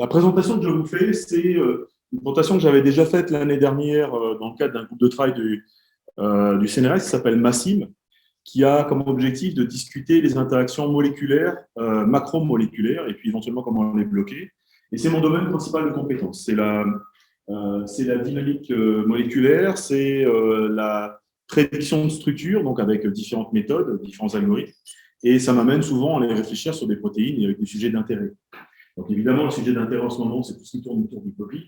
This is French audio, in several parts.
La présentation que je vous fais, c'est une présentation que j'avais déjà faite l'année dernière dans le cadre d'un groupe de travail du CNRS qui s'appelle MASSIM, qui a comme objectif de discuter les interactions moléculaires, macromoléculaires, et puis éventuellement comment les bloquer. Et c'est mon domaine principal de compétence. C'est la dynamique moléculaire, c'est la prédiction de structure, donc avec différentes méthodes, différents algorithmes. Et ça m'amène souvent à aller réfléchir sur des protéines et avec des sujets d'intérêt. Donc évidemment, le sujet d'intérêt en ce moment, c'est tout ce qui tourne autour du Covid.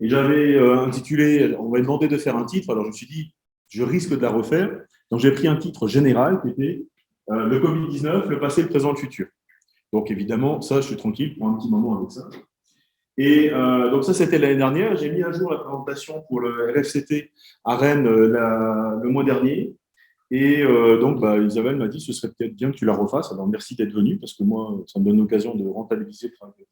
Et j'avais intitulé, on m'a demandé de faire un titre, alors je me suis dit, je risque de la refaire. Donc j'ai pris un titre général qui était le Covid-19, le passé, le présent, le futur. Donc évidemment, ça, je suis tranquille pour un petit moment avec ça. Et donc ça, c'était l'année dernière. J'ai mis à jour la présentation pour le RFCT à Rennes le mois dernier. Et donc, Isabelle m'a dit, ce serait peut-être bien que tu la refasses. Alors, merci d'être venue, parce que moi, ça me donne l'occasion de rentabiliser le travail.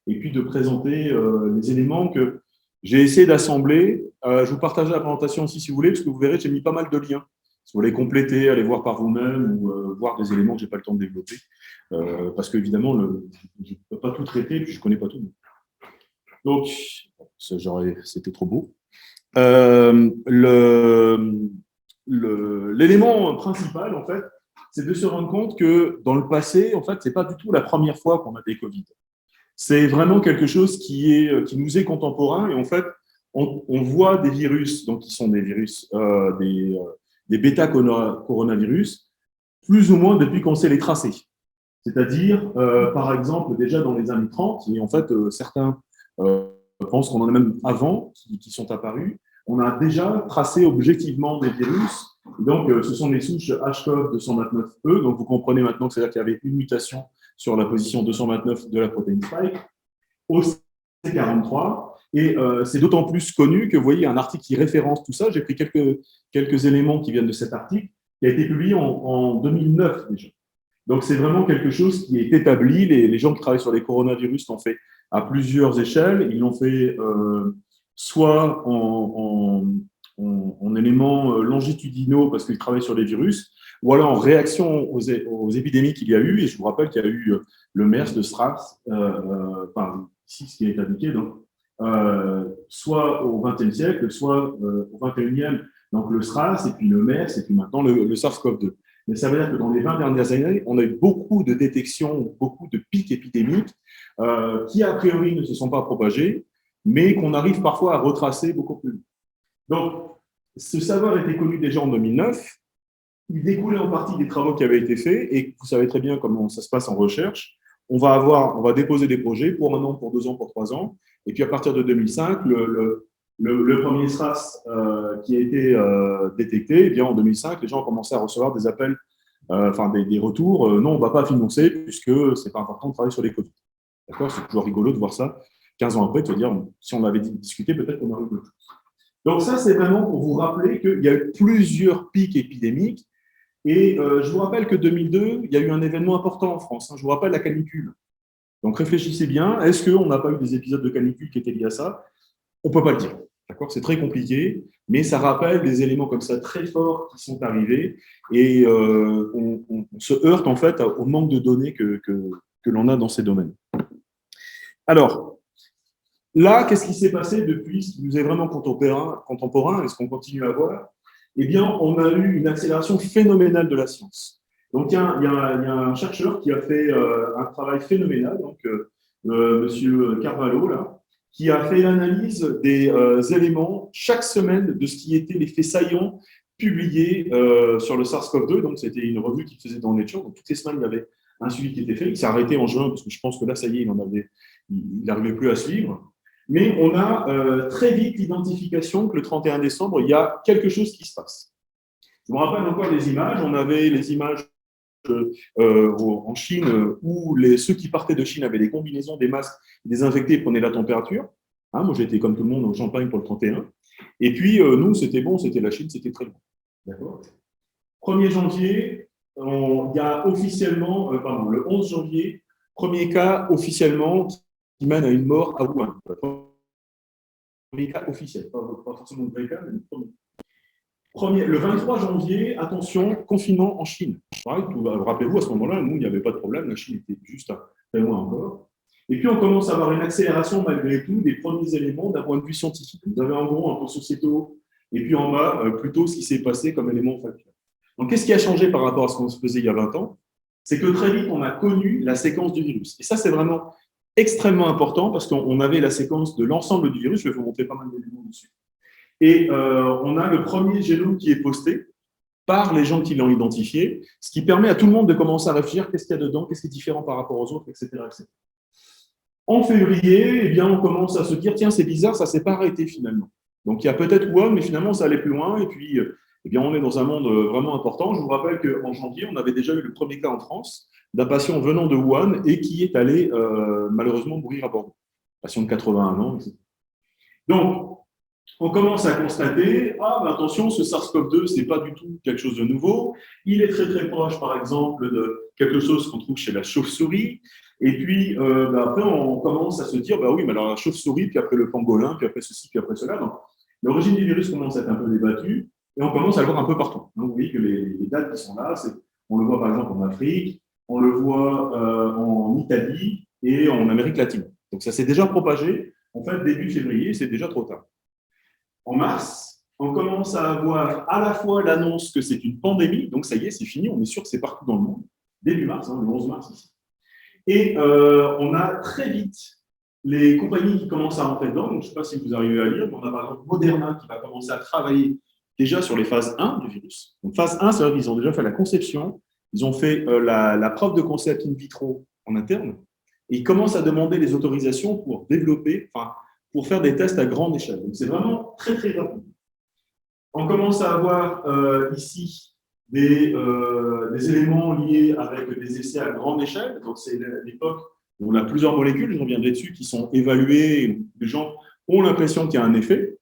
Et puis de présenter les éléments que j'ai essayé d'assembler. Je vous partage la présentation aussi, si vous voulez, parce que vous verrez, j'ai mis pas mal de liens. Si vous voulez compléter, aller voir par vous-même ou voir des éléments que je n'ai pas le temps de développer. Parce qu'évidemment, je ne peux pas tout traiter, et puis je ne connais pas tout. Donc, c'était trop beau. L'élément principal, en fait, c'est de se rendre compte que dans le passé, en fait, ce n'est pas du tout la première fois qu'on a des Covid. C'est vraiment quelque chose qui nous est contemporain. Et en fait, on voit des virus, donc qui sont des virus, des bêta-coronavirus, plus ou moins depuis qu'on sait les tracer. C'est-à-dire, par exemple, déjà dans les années 30, et en fait, certains pensent qu'on en a même avant, qui sont apparus, on a déjà tracé objectivement des virus. Donc, ce sont les souches HCOV 229E. Donc, vous comprenez maintenant que c'est-à-dire qu'il y avait une mutation sur la position 229 de la protéine spike, au C43. Et c'est d'autant plus connu que vous voyez un article qui référence tout ça. J'ai pris quelques éléments qui viennent de cet article, qui a été publié en 2009 déjà. Donc, c'est vraiment quelque chose qui est établi. Les gens qui travaillent sur les coronavirus l'ont fait à plusieurs échelles. Ils l'ont fait soit en éléments longitudinaux parce qu'ils travaillent sur les virus, ou alors en réaction aux épidémies qu'il y a eu. Et je vous rappelle qu'il y a eu le MERS, le SRAS, ici ce qui est indiqué, donc, soit au XXe siècle, soit au XXIe, donc le SRAS, et puis le MERS, et puis maintenant le SARS-CoV-2. Mais ça veut dire que dans les 20 dernières années, on a eu beaucoup de détections, beaucoup de pics épidémiques qui, a priori, ne se sont pas propagés, mais qu'on arrive parfois à retracer beaucoup plus. Donc, ce savoir était connu déjà en 2009. Il découlait en partie des travaux qui avaient été faits, et vous savez très bien comment ça se passe en recherche. On va déposer des projets pour 1 an, pour 2 ans, pour 3 ans, et puis à partir de 2005, le premier SRAS qui a été détecté, eh bien, en 2005, les gens ont commencé à recevoir des appels, des retours. Non, on ne va pas financer puisque ce n'est pas important de travailler sur les Covid. D'accord ? C'est toujours rigolo de voir ça 15 ans après, de se dire, si on avait discuté, peut-être qu'on aurait eu d'autres choses. Donc ça, c'est vraiment pour vous rappeler qu'il y a eu plusieurs pics épidémiques. Et je vous rappelle que 2002, il y a eu un événement important en France. Je vous rappelle la canicule. Donc réfléchissez bien, est-ce qu'on n'a pas eu des épisodes de canicule qui étaient liés à ça ? On ne peut pas le dire. D'accord ? C'est très compliqué, mais ça rappelle des éléments comme ça très forts qui sont arrivés et on se heurte en fait au manque de données que l'on a dans ces domaines. Alors, là, qu'est-ce qui s'est passé depuis ce qui nous est vraiment contemporain et ce qu'on continue à voir ? Eh bien, on a eu une accélération phénoménale de la science. Donc, il y a un chercheur qui a fait un travail phénoménal, donc Monsieur Carvalho, là, qui a fait l'analyse des éléments chaque semaine de ce qui était les faits saillants publiés sur le SARS-CoV-2. Donc, c'était une revue qu'il faisait dans Nature. Donc, toutes les semaines, il y avait un suivi qui était fait. Il s'est arrêté en juin parce que je pense que là, ça y est, il n'arrivait plus à suivre. Mais on a très vite l'identification que le 31 décembre, il y a quelque chose qui se passe. Je me rappelle encore des images. On avait les images en Chine où ceux qui partaient de Chine avaient des combinaisons, des masques, des infectés, prenaient la température. Moi, j'étais comme tout le monde au Champagne pour le 31. Et puis, nous, c'était bon, c'était la Chine, c'était très bon. D'accord ? 1er janvier, il y a officiellement, le 11 janvier, premier cas officiellement qui mène à une mort à Wuhan. Premier cas officiel, pas forcément le vrai cas, mais le premier. Le 23 janvier, attention, confinement en Chine. Rappelez-vous, à ce moment-là, nous, il n'y avait pas de problème, la Chine était juste très loin encore. Et puis, on commence à avoir une accélération, malgré tout, des premiers éléments d'un point de vue scientifique. Vous avez en gros un peu sociétaux, et puis en bas, plutôt ce qui s'est passé comme élément factuel. Donc, qu'est-ce qui a changé par rapport à ce qu'on se faisait il y a 20 ans? C'est que très vite, on a connu la séquence du virus. Et ça, c'est vraiment extrêmement important parce qu'on avait la séquence de l'ensemble du virus. Je vais vous montrer pas mal d'éléments dessus. Et on a le premier génome qui est posté par les gens qui l'ont identifié, ce qui permet à tout le monde de commencer à réfléchir qu'est-ce qu'il y a dedans, qu'est-ce qui est différent par rapport aux autres, etc. etc. En février, eh bien, on commence à se dire tiens, c'est bizarre, ça ne s'est pas arrêté finalement. Donc il y a peut-être Wuhan, mais finalement, ça allait plus loin. Et puis, eh bien, on est dans un monde vraiment important. Je vous rappelle qu'en janvier, on avait déjà eu le premier cas en France d'un patient venant de Wuhan et qui est allé malheureusement mourir à Bordeaux. Patient de 81 ans, etc. Donc, on commence à constater, attention, ce SARS-CoV-2, ce n'est pas du tout quelque chose de nouveau. Il est très, très proche, par exemple, de quelque chose qu'on trouve chez la chauve-souris. Et puis, après, on commence à se dire, oui, mais alors la chauve-souris, puis après le pangolin, puis après ceci, puis après cela. Donc, l'origine du virus commence à être un peu débattue, et on commence à le voir un peu partout. Donc, vous voyez que les dates qui sont là, on le voit par exemple en Afrique, on le voit en Italie et en Amérique latine. Donc, ça s'est déjà propagé. En fait, début février, c'est déjà trop tard. En mars, on commence à avoir à la fois l'annonce que c'est une pandémie, donc ça y est, c'est fini, on est sûr que c'est partout dans le monde, début mars, le 11 mars ici. Et on a très vite les compagnies qui commencent à rentrer dedans, donc je ne sais pas si vous arrivez à lire, mais on a par exemple Moderna qui va commencer à travailler déjà sur les phases 1 du virus. Donc phase 1, c'est-à-dire qu'ils ont déjà fait la conception, ils ont fait la preuve de concept in vitro en interne, et ils commencent à demander les autorisations pour développer, pour faire des tests à grande échelle. Donc, c'est vraiment très, très rapide. On commence à avoir ici des éléments liés avec des essais à grande échelle. Donc, c'est l'époque où on a plusieurs molécules, je reviendrai dessus, qui sont évaluées. Les gens ont l'impression qu'il y a un effet.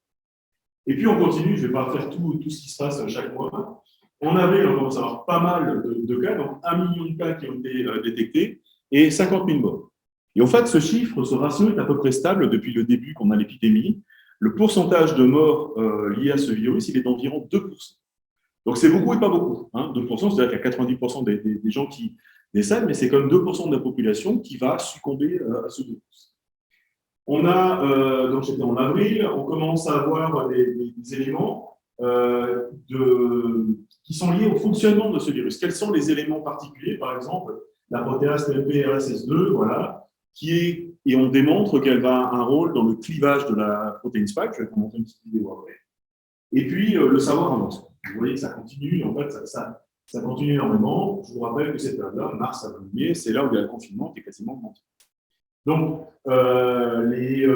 Et puis, on continue. Je ne vais pas faire tout ce qui se passe chaque mois. En avril, on commence à avoir pas mal de cas, donc 1 million de cas qui ont été détectés et 50 000 morts. Et en fait, ce ratio est à peu près stable depuis le début qu'on a l'épidémie. Le pourcentage de morts liés à ce virus, il est d'environ 2%. Donc, c'est beaucoup et pas beaucoup. 2%, c'est-à-dire qu'il y a 90% des gens qui décèdent, mais c'est comme 2% de la population qui va succomber à ce virus. On a, donc c'était en avril, on commence à avoir des éléments qui sont liés au fonctionnement de ce virus. Quels sont les éléments particuliers, par exemple, la protéase TMP-RSS2, voilà, et on démontre qu'elle va avoir un rôle dans le clivage de la protéine spike. Je vais vous montrer une petite vidéo après. Et puis, le savoir avance. Vous voyez que ça continue, en fait, ça continue énormément. Je vous rappelle que cette période-là, mars, avril, c'est là où il y a le confinement qui est quasiment augmenté. Donc, les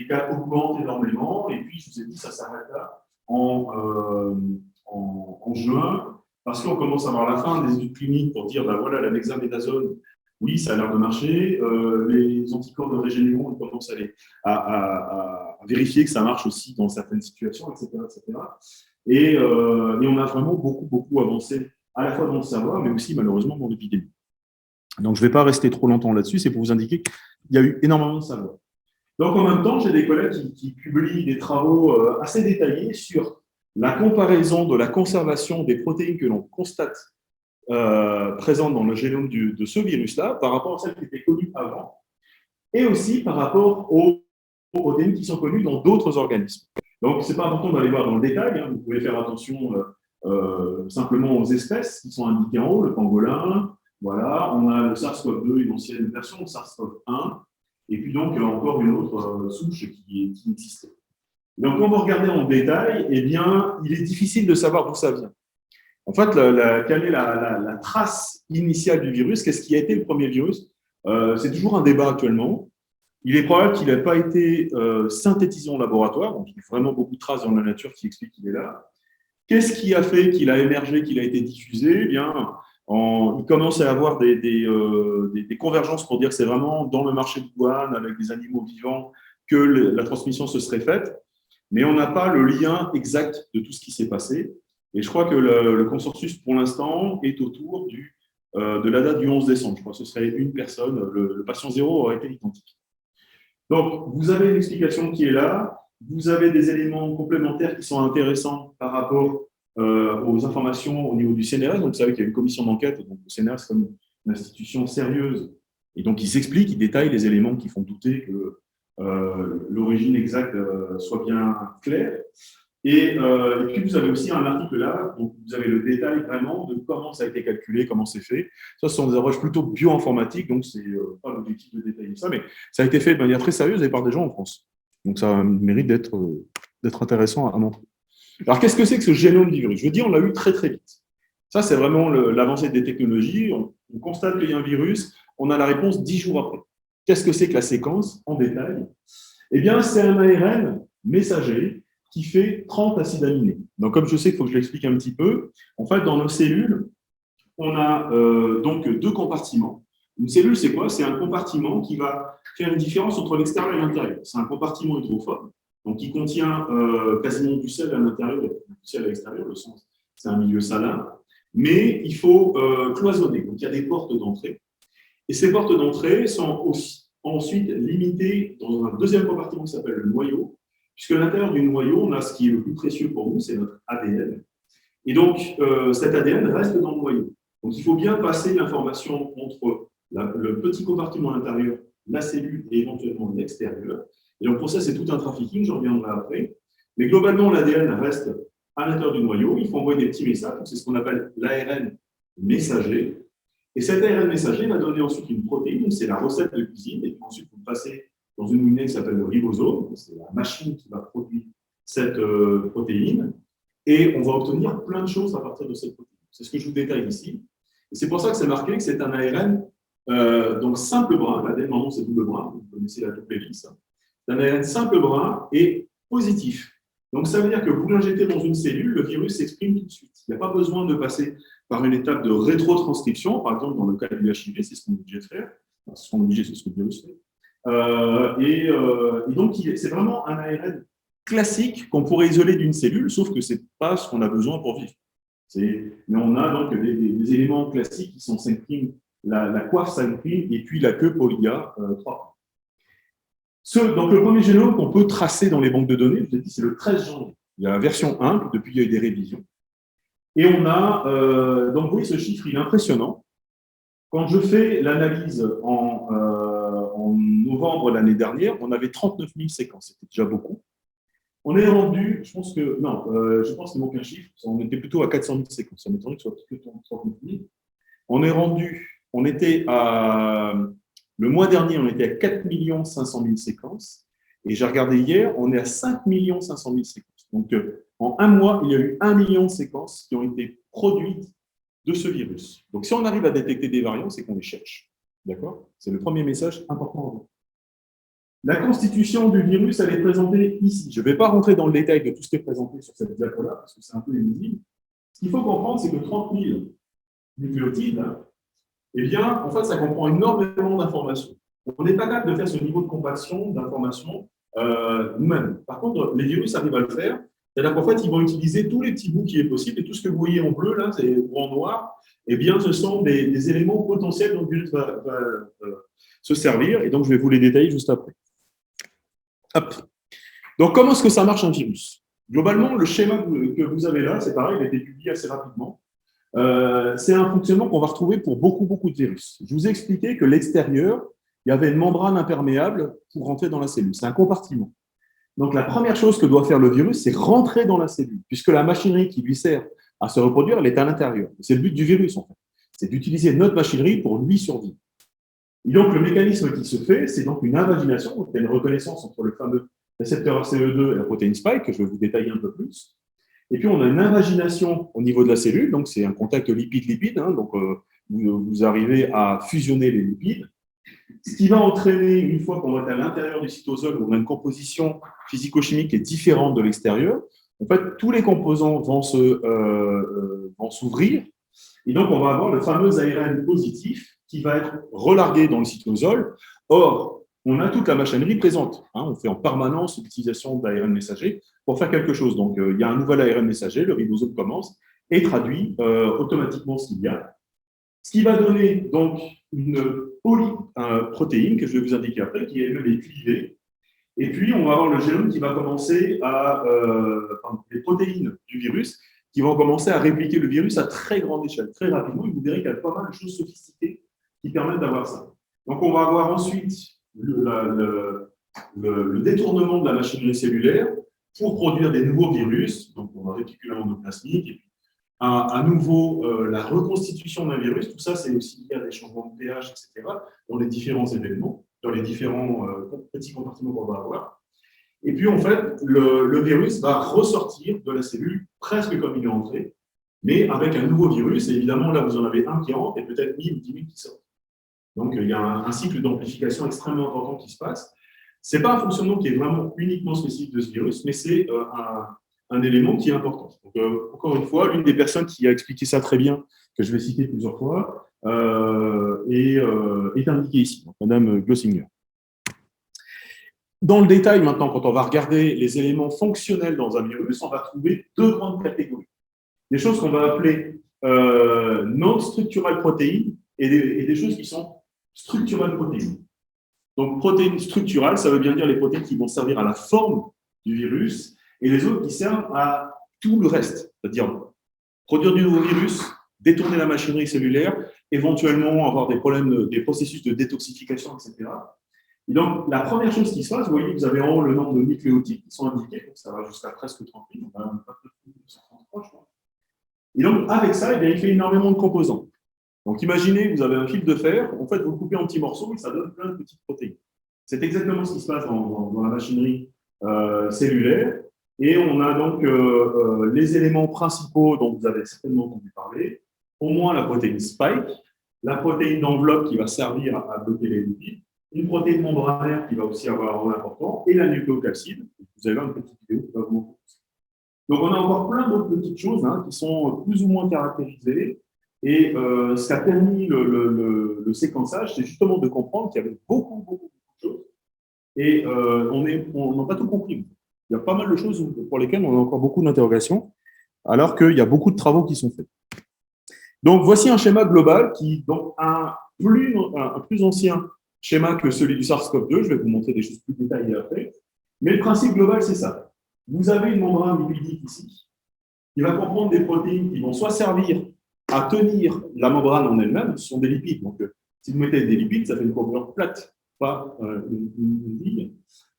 cas augmentent énormément, et puis, je vous ai dit, ça s'arrête là en juin, parce qu'on commence à avoir la fin des études cliniques pour dire, voilà, la dexaméthasone, oui, ça a l'air de marcher. Les anticorps de Régénéron, on commence à vérifier que ça marche aussi dans certaines situations, etc. etc. Et on a vraiment beaucoup avancé, à la fois dans le savoir, mais aussi malheureusement dans l'épidémie. Donc, je ne vais pas rester trop longtemps là-dessus, c'est pour vous indiquer qu'il y a eu énormément de savoir. Donc, en même temps, j'ai des collègues qui publient des travaux assez détaillés sur la comparaison de la conservation des protéines que l'on constate présentes dans le génome de ce virus-là par rapport à celles qui étaient connues avant, et aussi par rapport aux protéines qui sont connues dans d'autres organismes. Donc, ce n'est pas important d'aller voir dans le détail, vous pouvez faire attention simplement aux espèces qui sont indiquées en haut, le pangolin, voilà, on a le SARS-CoV-2, une ancienne version, le SARS-CoV-1, et puis donc encore une autre souche qui existait. Donc, quand vous regardez en détail, eh bien, il est difficile de savoir d'où ça vient. En fait, quelle est la trace initiale du virus? Qu'est-ce qui a été le premier virus? C'est toujours un débat actuellement. Il est probable qu'il n'ait pas été synthétisé en laboratoire, donc il y a vraiment beaucoup de traces dans la nature qui expliquent qu'il est là. Qu'est-ce qui a fait qu'il a émergé, qu'il a été diffusé? Eh bien, il commence à y avoir des convergences pour dire que c'est vraiment dans le marché de Wuhan, avec des animaux vivants, que la transmission se serait faite. Mais on n'a pas le lien exact de tout ce qui s'est passé. Et je crois que le consensus, pour l'instant, est autour de la date du 11 décembre. Je crois que ce serait une personne. Le patient zéro aurait été identique. Donc, vous avez une explication qui est là. Vous avez des éléments complémentaires qui sont intéressants par rapport aux informations au niveau du CNRS. Donc, vous savez qu'il y a une commission d'enquête. Donc, le CNRS, c'est comme une institution sérieuse Et donc, il s'explique, il détaille les éléments qui font douter que l'origine exacte soit bien claire. Et puis, vous avez aussi un article là, donc vous avez le détail vraiment de comment ça a été calculé, comment c'est fait. Ça, ce sont des approches plutôt bioinformatiques, donc c'est pas l'objectif de détailler ça, mais ça a été fait de manière très sérieuse et par des gens en France. Donc, ça mérite d'être intéressant à montrer. Alors, qu'est-ce que c'est que ce génome du virus? Je dis, on l'a eu très, très vite. Ça, c'est vraiment l'avancée des technologies. On constate qu'il y a un virus, on a la réponse 10 jours après. Qu'est-ce que c'est que la séquence en détail? Eh bien, c'est un ARN messager qui fait 30 acides aminés. Donc, comme je sais qu'il faut que je l'explique un petit peu, en fait, dans nos cellules, on a donc deux compartiments. Une cellule, c'est quoi? C'est un compartiment qui va faire une différence entre l'extérieur et l'intérieur. C'est un compartiment hydrophobe, donc qui contient quasiment du sel à l'intérieur et du sel à l'extérieur. Le sang, c'est un milieu salin, mais il faut cloisonner. Donc, il y a des portes d'entrée. Et ces portes d'entrée sont aussi, ensuite limitées dans un deuxième compartiment qui s'appelle le noyau, puisque à l'intérieur du noyau, on a ce qui est le plus précieux pour nous, c'est notre ADN. Et donc, cet ADN reste dans le noyau. Donc, il faut bien passer l'information entre le petit compartiment à l'intérieur, la cellule et éventuellement l'extérieur. Et donc, pour ça, c'est tout un trafficking, j'en reviendrai après. Mais globalement, l'ADN reste à l'intérieur du noyau. Il faut envoyer des petits messages. C'est ce qu'on appelle l'ARN messager. Et cet ARN messager va donner ensuite une protéine, c'est la recette de cuisine. Et puis ensuite, vous passez dans une moulinette qui s'appelle le ribosome. C'est la machine qui va produire cette protéine. Et on va obtenir plein de choses à partir de cette protéine. C'est ce que je vous détaille ici. Et c'est pour ça que c'est marqué que c'est un ARN donc simple brun. L'ADN, normalement, c'est double brun. Vous connaissez la double hélice. C'est un ARN simple brun et positif. Donc, ça veut dire que vous l'injectez dans une cellule, le virus s'exprime tout de suite. Il n'y a pas besoin de passer par une étape de rétrotranscription. Par exemple, dans le cas du HIV, c'est ce qu'on est obligé de faire. Enfin, c'est ce qu'on est obligé, c'est ce que le virus fait. Et donc, c'est vraiment un ARN classique qu'on pourrait isoler d'une cellule, sauf que ce n'est pas ce qu'on a besoin pour vivre. Mais on a donc des éléments classiques qui sont 5', la coiffe 5', et puis la queue polyga 3'. Donc, le premier génome qu'on peut tracer dans les banques de données, je vous ai dit, c'est le 13 janvier. Il y a la version 1, puis depuis, il y a eu des révisions. Et on a, donc, vous voyez, ce chiffre, il est impressionnant. Quand je fais l'analyse en novembre l'année dernière, on avait 39 000 séquences. C'était déjà beaucoup. On est rendu, je pense qu'il manque un chiffre, on était plutôt à 400 000 séquences. Ça m'étonnerait que ce soit plus que 39 000. On était à, le mois dernier, on était à 4 500 000 séquences. Et j'ai regardé hier, on est à 5 500 000 séquences. Donc, en un mois, il y a eu 1 million de séquences qui ont été produites de ce virus. Donc, si on arrive à détecter des variants, c'est qu'on les cherche. D'accord? C'est le premier message important. La constitution du virus, elle est présentée ici. Je ne vais pas rentrer dans le détail de tout ce qui est présenté sur cette diapo-là, parce que c'est un peu illisible. Ce qu'il faut comprendre, c'est que 30 000 nucléotides, eh bien, en fait, ça comprend énormément d'informations. On n'est pas capable de faire ce niveau de compaction d'informations nous-mêmes. Par contre, les virus arrivent à le faire. C'est-à-dire qu'en fait, ils vont utiliser tous les petits bouts qui est possible, et tout ce que vous voyez en bleu, là, ou en noir, eh bien, ce sont des éléments potentiels dont le virus va se servir, et donc je vais vous les détailler juste après. Hop. Donc, comment est-ce que ça marche un virus? Globalement, le schéma que vous avez là, c'est pareil, il a été publié assez rapidement. C'est un fonctionnement qu'on va retrouver pour beaucoup, beaucoup de virus. Je vous ai expliqué que l'extérieur, il y avait une membrane imperméable pour rentrer dans la cellule. C'est un compartiment. Donc, la première chose que doit faire le virus, c'est rentrer dans la cellule, puisque la machinerie qui lui sert à se reproduire, elle est à l'intérieur. C'est le but du virus, en fait. C'est d'utiliser notre machinerie pour lui survivre. Et donc, le mécanisme qui se fait, c'est donc une invagination, donc il y a une reconnaissance entre le fameux récepteur ACE2 et la protéine spike, que je vais vous détailler un peu plus. Et puis, on a une invagination au niveau de la cellule, donc c'est un contact lipide-lipide, hein, donc vous arrivez à fusionner les lipides, ce qui va entraîner, une fois qu'on est à l'intérieur du cytosol, où on a une composition physico-chimique qui est différente de l'extérieur, en fait, tous les composants vont s'ouvrir, et donc on va avoir le fameux ARN positif qui va être relargué dans le cytosol. Or, on a toute la machinerie présente. Hein, on fait en permanence l'utilisation d'ARN messager pour faire quelque chose. Donc, il y a un nouvel ARN messager, le ribosome commence et traduit automatiquement ce qu'il y a. Ce qui va donner donc une polyprotéine que je vais vous indiquer après, qui est clivée. Et puis, on va avoir le génome qui va commencer à, les protéines du virus, qui vont commencer à répliquer le virus à très grande échelle, très rapidement. Et vous verrez qu'il y a pas mal de choses sophistiquées qui permettent d'avoir ça. Donc, on va avoir ensuite le détournement de la machinerie cellulaire pour produire des nouveaux virus. Donc, on va réticuler endoplasmique. Et puis, à nouveau, la reconstitution d'un virus, tout ça, c'est aussi lié à des changements de pH, etc., dans les différents événements, dans les différents petits compartiments qu'on va avoir. Et puis, en fait, le virus va ressortir de la cellule presque comme il est entré, mais avec un nouveau virus. Et évidemment, là, vous en avez un qui rentre et peut-être 1000 ou 10 000 qui sortent. Donc, il y a un cycle d'amplification extrêmement important qui se passe. Ce n'est pas un fonctionnement qui est vraiment uniquement spécifique de ce virus, mais c'est un élément qui est important. Donc, encore une fois, l'une des personnes qui a expliqué ça très bien, que je vais citer plusieurs fois, est indiquée ici, donc Madame Glossinger. Dans le détail, maintenant, quand on va regarder les éléments fonctionnels dans un virus, on va trouver deux grandes catégories. Des choses qu'on va appeler non-structural protéines et des choses qui sont structural protéines. Donc, protéines structurales, ça veut bien dire les protéines qui vont servir à la forme du virus et les autres qui servent à tout le reste, c'est-à-dire produire du nouveau virus, détourner la machinerie cellulaire, éventuellement avoir des problèmes, des processus de détoxification, etc. Et donc, la première chose qui se passe, vous voyez que vous avez en haut le nombre de nucléotides qui sont indiqués, donc ça va jusqu'à presque 30 000, on a un peu plus de 133, je crois. Et donc, avec ça, il fait énormément de composants. Donc, imaginez, vous avez un fil de fer, en fait, vous le coupez en petits morceaux et ça donne plein de petites protéines. C'est exactement ce qui se passe dans la machinerie cellulaire. Et on a donc les éléments principaux dont vous avez certainement entendu parler, au moins la protéine spike, la protéine d'enveloppe qui va servir à bloquer les lipides, une protéine membranaire qui va aussi avoir un rôle important, et la nucléocapside. Vous avez là une petite vidéo qui va vous montrer. Donc, on a encore plein d'autres petites choses qui sont plus ou moins caractérisées. Et ce qui a permis le séquençage, c'est justement de comprendre qu'il y avait beaucoup de choses. Et on n'a pas tout compris. Il y a pas mal de choses pour lesquelles on a encore beaucoup d'interrogations, alors qu'il y a beaucoup de travaux qui sont faits. Donc, voici un schéma global qui, donc, un plus ancien schéma que celui du SARS-CoV-2. Je vais vous montrer des choses plus détaillées après. Mais le principe global, c'est ça. Vous avez une membrane lipidique ici, qui va comprendre des protéines qui vont soit servir à tenir la membrane en elle-même, ce sont des lipides. Donc, si vous mettez des lipides, ça fait une courbure plate, pas une ligne.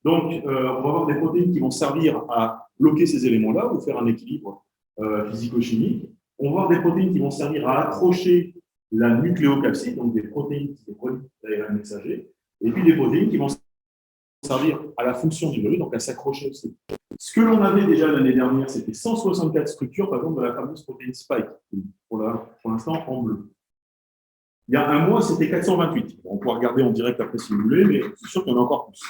Donc, on va avoir des protéines qui vont servir à bloquer ces éléments-là ou faire un équilibre physico-chimique. On va avoir des protéines qui vont servir à accrocher la nucléocapside, donc des protéines qui sont d'ARN messager, et puis des protéines qui vont servir à la fonction du virus, donc à s'accrocher aussi. Ce que l'on avait déjà l'année dernière, c'était 164 structures, par exemple, de la fameuse protéine spike, pour l'instant en bleu. Il y a un mois, c'était 428. On pourra regarder en direct après si vous voulez, mais c'est sûr qu'il y en a encore plus.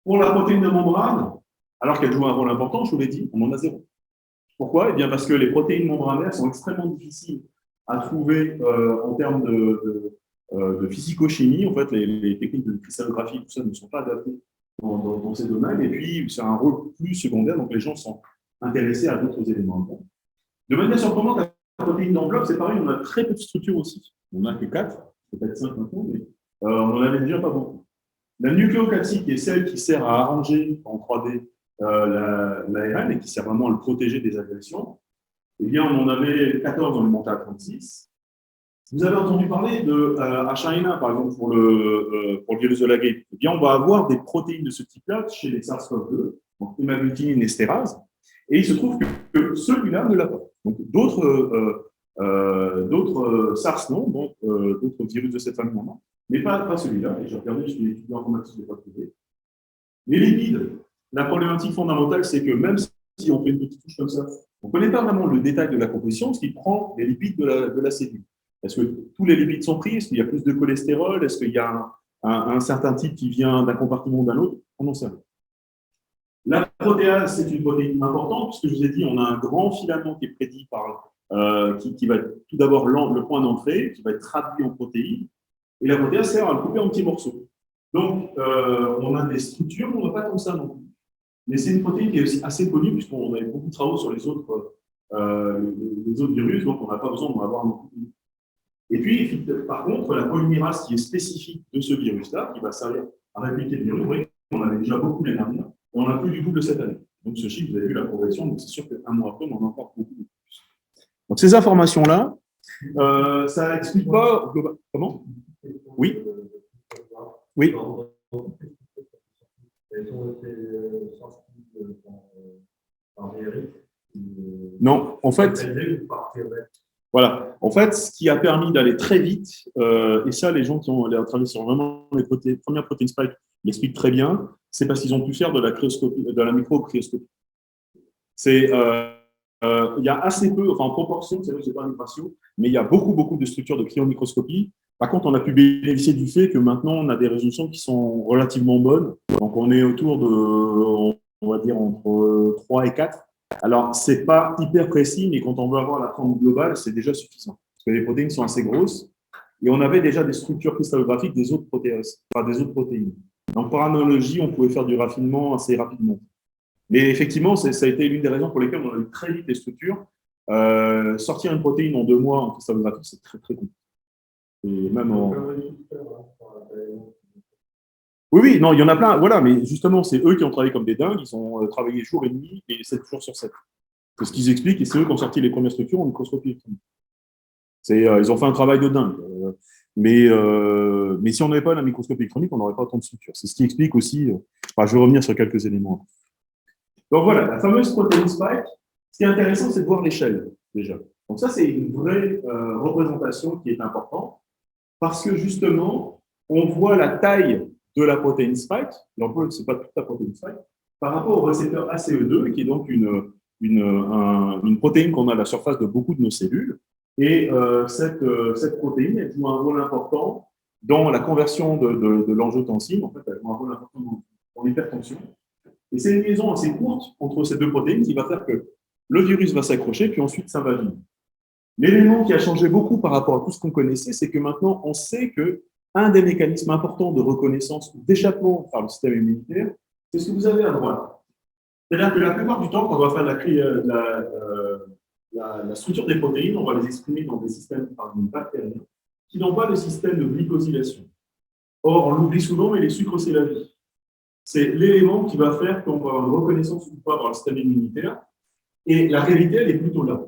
Pour la protéine de membrane, alors qu'elle joue un rôle important, je vous l'ai dit, on en a zéro. Pourquoi? Eh bien, parce que les protéines membranaires sont extrêmement difficiles à trouver en termes de physico-chimie. En fait, les techniques de cristallographie, tout ça, ne sont pas adaptées dans ces domaines. Et puis, c'est un rôle plus secondaire, donc les gens sont intéressés à d'autres éléments. De manière surprenante, la protéine d'enveloppe, c'est pareil, on a très peu de structures aussi. On n'a que 4, peut-être 5 maintenant, mais on n'en avait déjà pas beaucoup. La nucléocapside, qui est celle qui sert à arranger en 3D l'ARN et qui sert vraiment à le protéger des agressions, eh bien, on en avait 14, on est monté à 36. Vous avez entendu parler de H1N1, par exemple, pour le virus de la grippe. Eh bien, on va avoir des protéines de ce type-là chez les SARS-CoV-2, donc hémagglutinine estérase, et il se trouve que celui-là ne l'a pas. Donc, d'autres SARS non, donc d'autres virus de cette famille non, mais pas celui-là. Et j'ai regardé, je suis étudiant informatique, je ne l'ai pas trouvé. Les lipides, la problématique fondamentale, c'est que même si on fait une petite touche comme ça, on ne connaît pas vraiment le détail de la composition, ce qui prend les lipides de la cellule. Est-ce que tous les lipides sont pris? Est-ce qu'il y a plus de cholestérol? Est-ce qu'il y a un certain type qui vient d'un compartiment ou d'un autre? On n'en sait rien. La protéase, c'est une protéine importante, puisque je vous ai dit, on a un grand filament qui est prédit par, qui va être tout d'abord le point d'entrée, qui va être traduit en protéines, et la protéase sert à le couper en petits morceaux. Donc, on a des structures, on n'a pas comme ça non plus. Mais c'est une protéine qui est aussi assez connue, puisqu'on a eu beaucoup de travaux sur les autres virus, donc on n'a pas besoin d'en avoir beaucoup. Et puis, par contre, la polymérase qui est spécifique de ce virus-là, qui va servir à répliquer le virus, vous voyez, on avait déjà beaucoup l'année dernière, et on n'a plus du double cette année. Donc, ce chiffre, vous avez vu la progression, donc c'est sûr qu'un mois après, on en a encore beaucoup plus. Donc, ces informations-là, ça n'explique pas. Comment? Oui. Oui. Elles ont été sorties par Eric. Non, en fait, voilà. En fait, ce qui a permis d'aller très vite, et ça, les gens qui ont travaillé sur vraiment les premières protéines spike l'expliquent très bien, c'est parce qu'ils ont pu faire de la cryoscopie, de la micro-cryoscopie. Il y a assez peu, enfin en proportion, c'est vrai que je n'ai pas un ratio, mais il y a beaucoup de structures de cryomicroscopie. Par contre, on a pu bénéficier du fait que maintenant, on a des résolutions qui sont relativement bonnes. Donc, on est autour de, on va dire, entre 3 et 4. Alors, ce n'est pas hyper précis, mais quand on veut avoir la forme globale, c'est déjà suffisant. Parce que les protéines sont assez grosses. Et on avait déjà des structures cristallographiques des autres protéases, enfin des autres protéines. Donc, par analogie, on pouvait faire du raffinement assez rapidement. Mais effectivement, ça a été l'une des raisons pour lesquelles on a eu très vite les structures. Sortir une protéine en 2 mois en cristallographie, c'est très compliqué. Et même en... Oui, non, il y en a plein. Voilà, mais justement, c'est eux qui ont travaillé comme des dingues. Ils ont travaillé jour et nuit et 7 jours sur 7. C'est ce qu'ils expliquent et c'est eux qui ont sorti les premières structures en microscopie électronique. Ils ont fait un travail de dingue. Mais si on n'avait pas la microscopie électronique, on n'aurait pas autant de structures. C'est ce qui explique aussi. Je vais revenir sur quelques éléments. Donc voilà, la fameuse protéine spike, ce qui est intéressant, c'est de voir l'échelle, déjà. Donc ça, c'est une vraie représentation qui est importante, parce que justement, on voit la taille de la protéine spike, donc ce n'est pas toute la protéine spike, par rapport au récepteur ACE2, qui est donc une protéine qu'on a à la surface de beaucoup de nos cellules. Et cette protéine, elle joue un rôle important dans la conversion de l'angiotensine. En fait, elle joue un rôle important dans l'hypertension. Et c'est une liaison assez courte entre ces deux protéines qui va faire que le virus va s'accrocher, puis ensuite ça va vivre. L'élément qui a changé beaucoup par rapport à tout ce qu'on connaissait, c'est que maintenant on sait qu'un des mécanismes importants de reconnaissance ou d'échappement par le système immunitaire, c'est ce que vous avez à droite. C'est-à-dire que la plupart du temps, quand on va faire la structure des protéines, on va les exprimer dans des systèmes par exemple bactériens qui n'ont pas de système de glycosylation. Or, on l'oublie souvent, mais les sucres, c'est la vie. C'est l'élément qui va faire qu'on va avoir une reconnaissance ou pas dans le système immunitaire. Et la réalité, elle est plutôt là.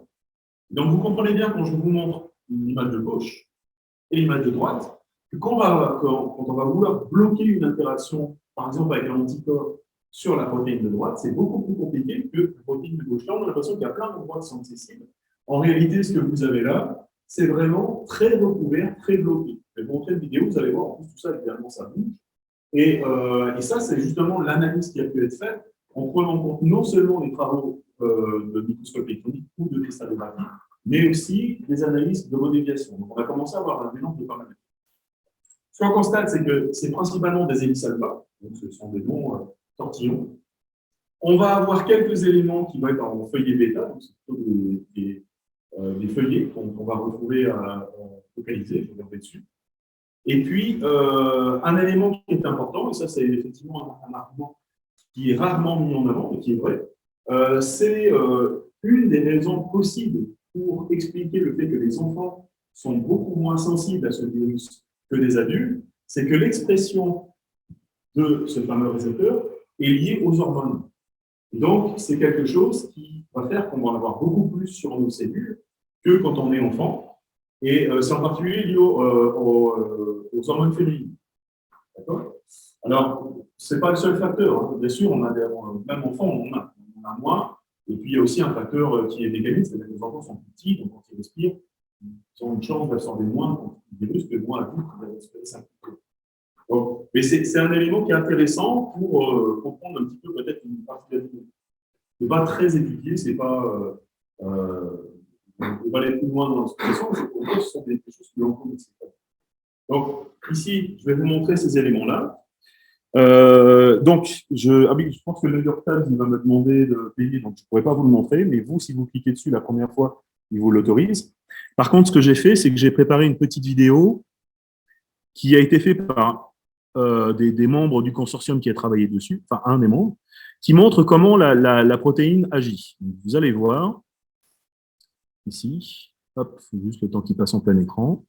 Donc, vous comprenez bien quand je vous montre l'image de gauche et l'image de droite, que quand on va vouloir bloquer une interaction, par exemple avec un anticorps sur la protéine de droite, c'est beaucoup plus compliqué que la protéine de gauche. Là, on a l'impression qu'il y a plein d'endroits qui sont accessibles. En réalité, ce que vous avez là, c'est vraiment très recouvert, très bloqué. Je vais vous montrer une vidéo, vous allez voir, en plus, tout ça, évidemment, ça bouge. Et ça, c'est justement l'analyse qui a pu être faite en prenant en compte non seulement les travaux de microscopie électronique ou de cristallographie, mais aussi des analyses de modélisation. Donc, on a commencé à avoir un mélange de pas mal de choses. Ce qu'on constate, c'est que c'est principalement des hélices alpha, donc ce sont des bons tortillons. On va avoir quelques éléments qui vont être en feuillet bêta, donc c'est plutôt des feuillets qu'on va retrouver localisés, je vais regarder dessus. Et puis, un élément qui est important, et ça c'est effectivement un argument qui est rarement mis en avant, mais qui est vrai, c'est une des raisons possibles pour expliquer le fait que les enfants sont beaucoup moins sensibles à ce virus que les adultes, c'est que l'expression de ce fameux récepteur est liée aux hormones. Et donc, c'est quelque chose qui va faire qu'on va en avoir beaucoup plus sur nos cellules que quand on est enfant. Et c'est en particulier lié aux hormones féminines. D'accord ? Alors, ce n'est pas le seul facteur. Hein. Bien sûr, même enfant, on en a moins. Et puis, il y a aussi un facteur qui est mécanique, c'est-à-dire que les enfants sont plus petits, donc quand ils respirent, ils ont une chance d'absorber moins de virus que moins adultes qui vont respirer 5 kg. Mais c'est un élément qui est intéressant pour comprendre un petit peu peut-être une partie de la vie. Ce n'est pas très étudié, c'est pas. On va aller plus loin dans l'explication, mais pour moi, ce sont des choses qui l'ont connaissé. Donc, ici, je vais vous montrer ces éléments-là. Je pense que le New York Times il va me demander de payer, donc je ne pourrais pas vous le montrer, mais vous, si vous cliquez dessus la première fois, il vous l'autorise. Par contre, ce que j'ai fait, c'est que j'ai préparé une petite vidéo qui a été faite par des membres du consortium qui a travaillé dessus, enfin un des membres, qui montre comment la protéine agit. Donc, vous allez voir, ici, hop, juste le temps qui passe en plein écran.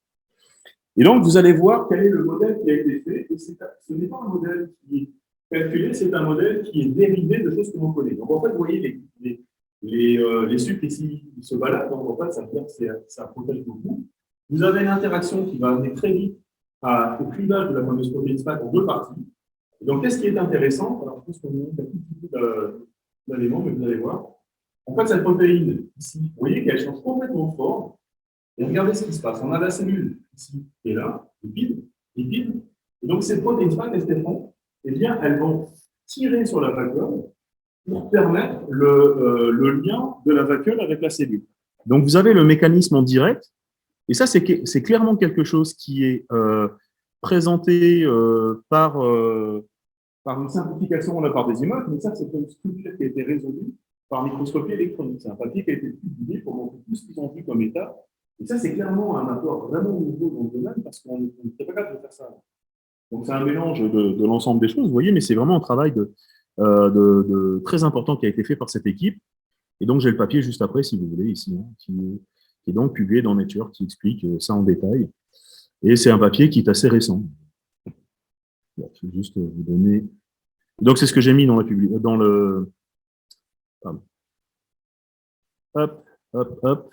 Et donc, vous allez voir quel est le modèle qui a été fait. Et ce n'est pas un modèle qui est calculé, c'est un modèle qui est dérivé de choses que l'on connaît. Donc, en fait, vous voyez les sucres ici qui se baladent. Donc, en fait, ça veut dire que ça protège beaucoup. Vous avez une interaction qui va amener très vite au clivage de la fameuse protéine SPAC en deux parties. Et donc, qu'est-ce qui est intéressant? Alors, je pense qu'on monte un petit peu d'éléments, mais vous allez voir. En fait, cette protéine, ici, vous voyez qu'elle change complètement de forme. Et regardez ce qui se passe. On a la cellule ici et là, lipide, lipide. Et donc, ces protéines SPAC, qu'est-ce qu'elles font? Eh bien, elles vont tirer sur la vacuole pour permettre le lien de la vacuole avec la cellule. Donc, vous avez le mécanisme en direct. Et ça, c'est clairement quelque chose qui est présenté par une simplification de la part des images, mais ça, c'est une structure qui a été résolue par microscopie électronique. C'est un papier qui a été publié pour montrer tout ce qu'ils ont vu comme état. Et ça, c'est clairement un apport vraiment nouveau dans le domaine parce qu'on n'était pas capable de faire ça. Donc, c'est un mélange de l'ensemble des choses, vous voyez, mais c'est vraiment un travail très important qui a été fait par cette équipe. Et donc, j'ai le papier juste après, si vous voulez, ici, hein, qui est donc publié dans Nature, qui explique ça en détail. Et c'est un papier qui est assez récent. Bon, je vais juste vous donner. Donc, c'est ce que j'ai mis dans le. Pardon. Hop, hop, hop.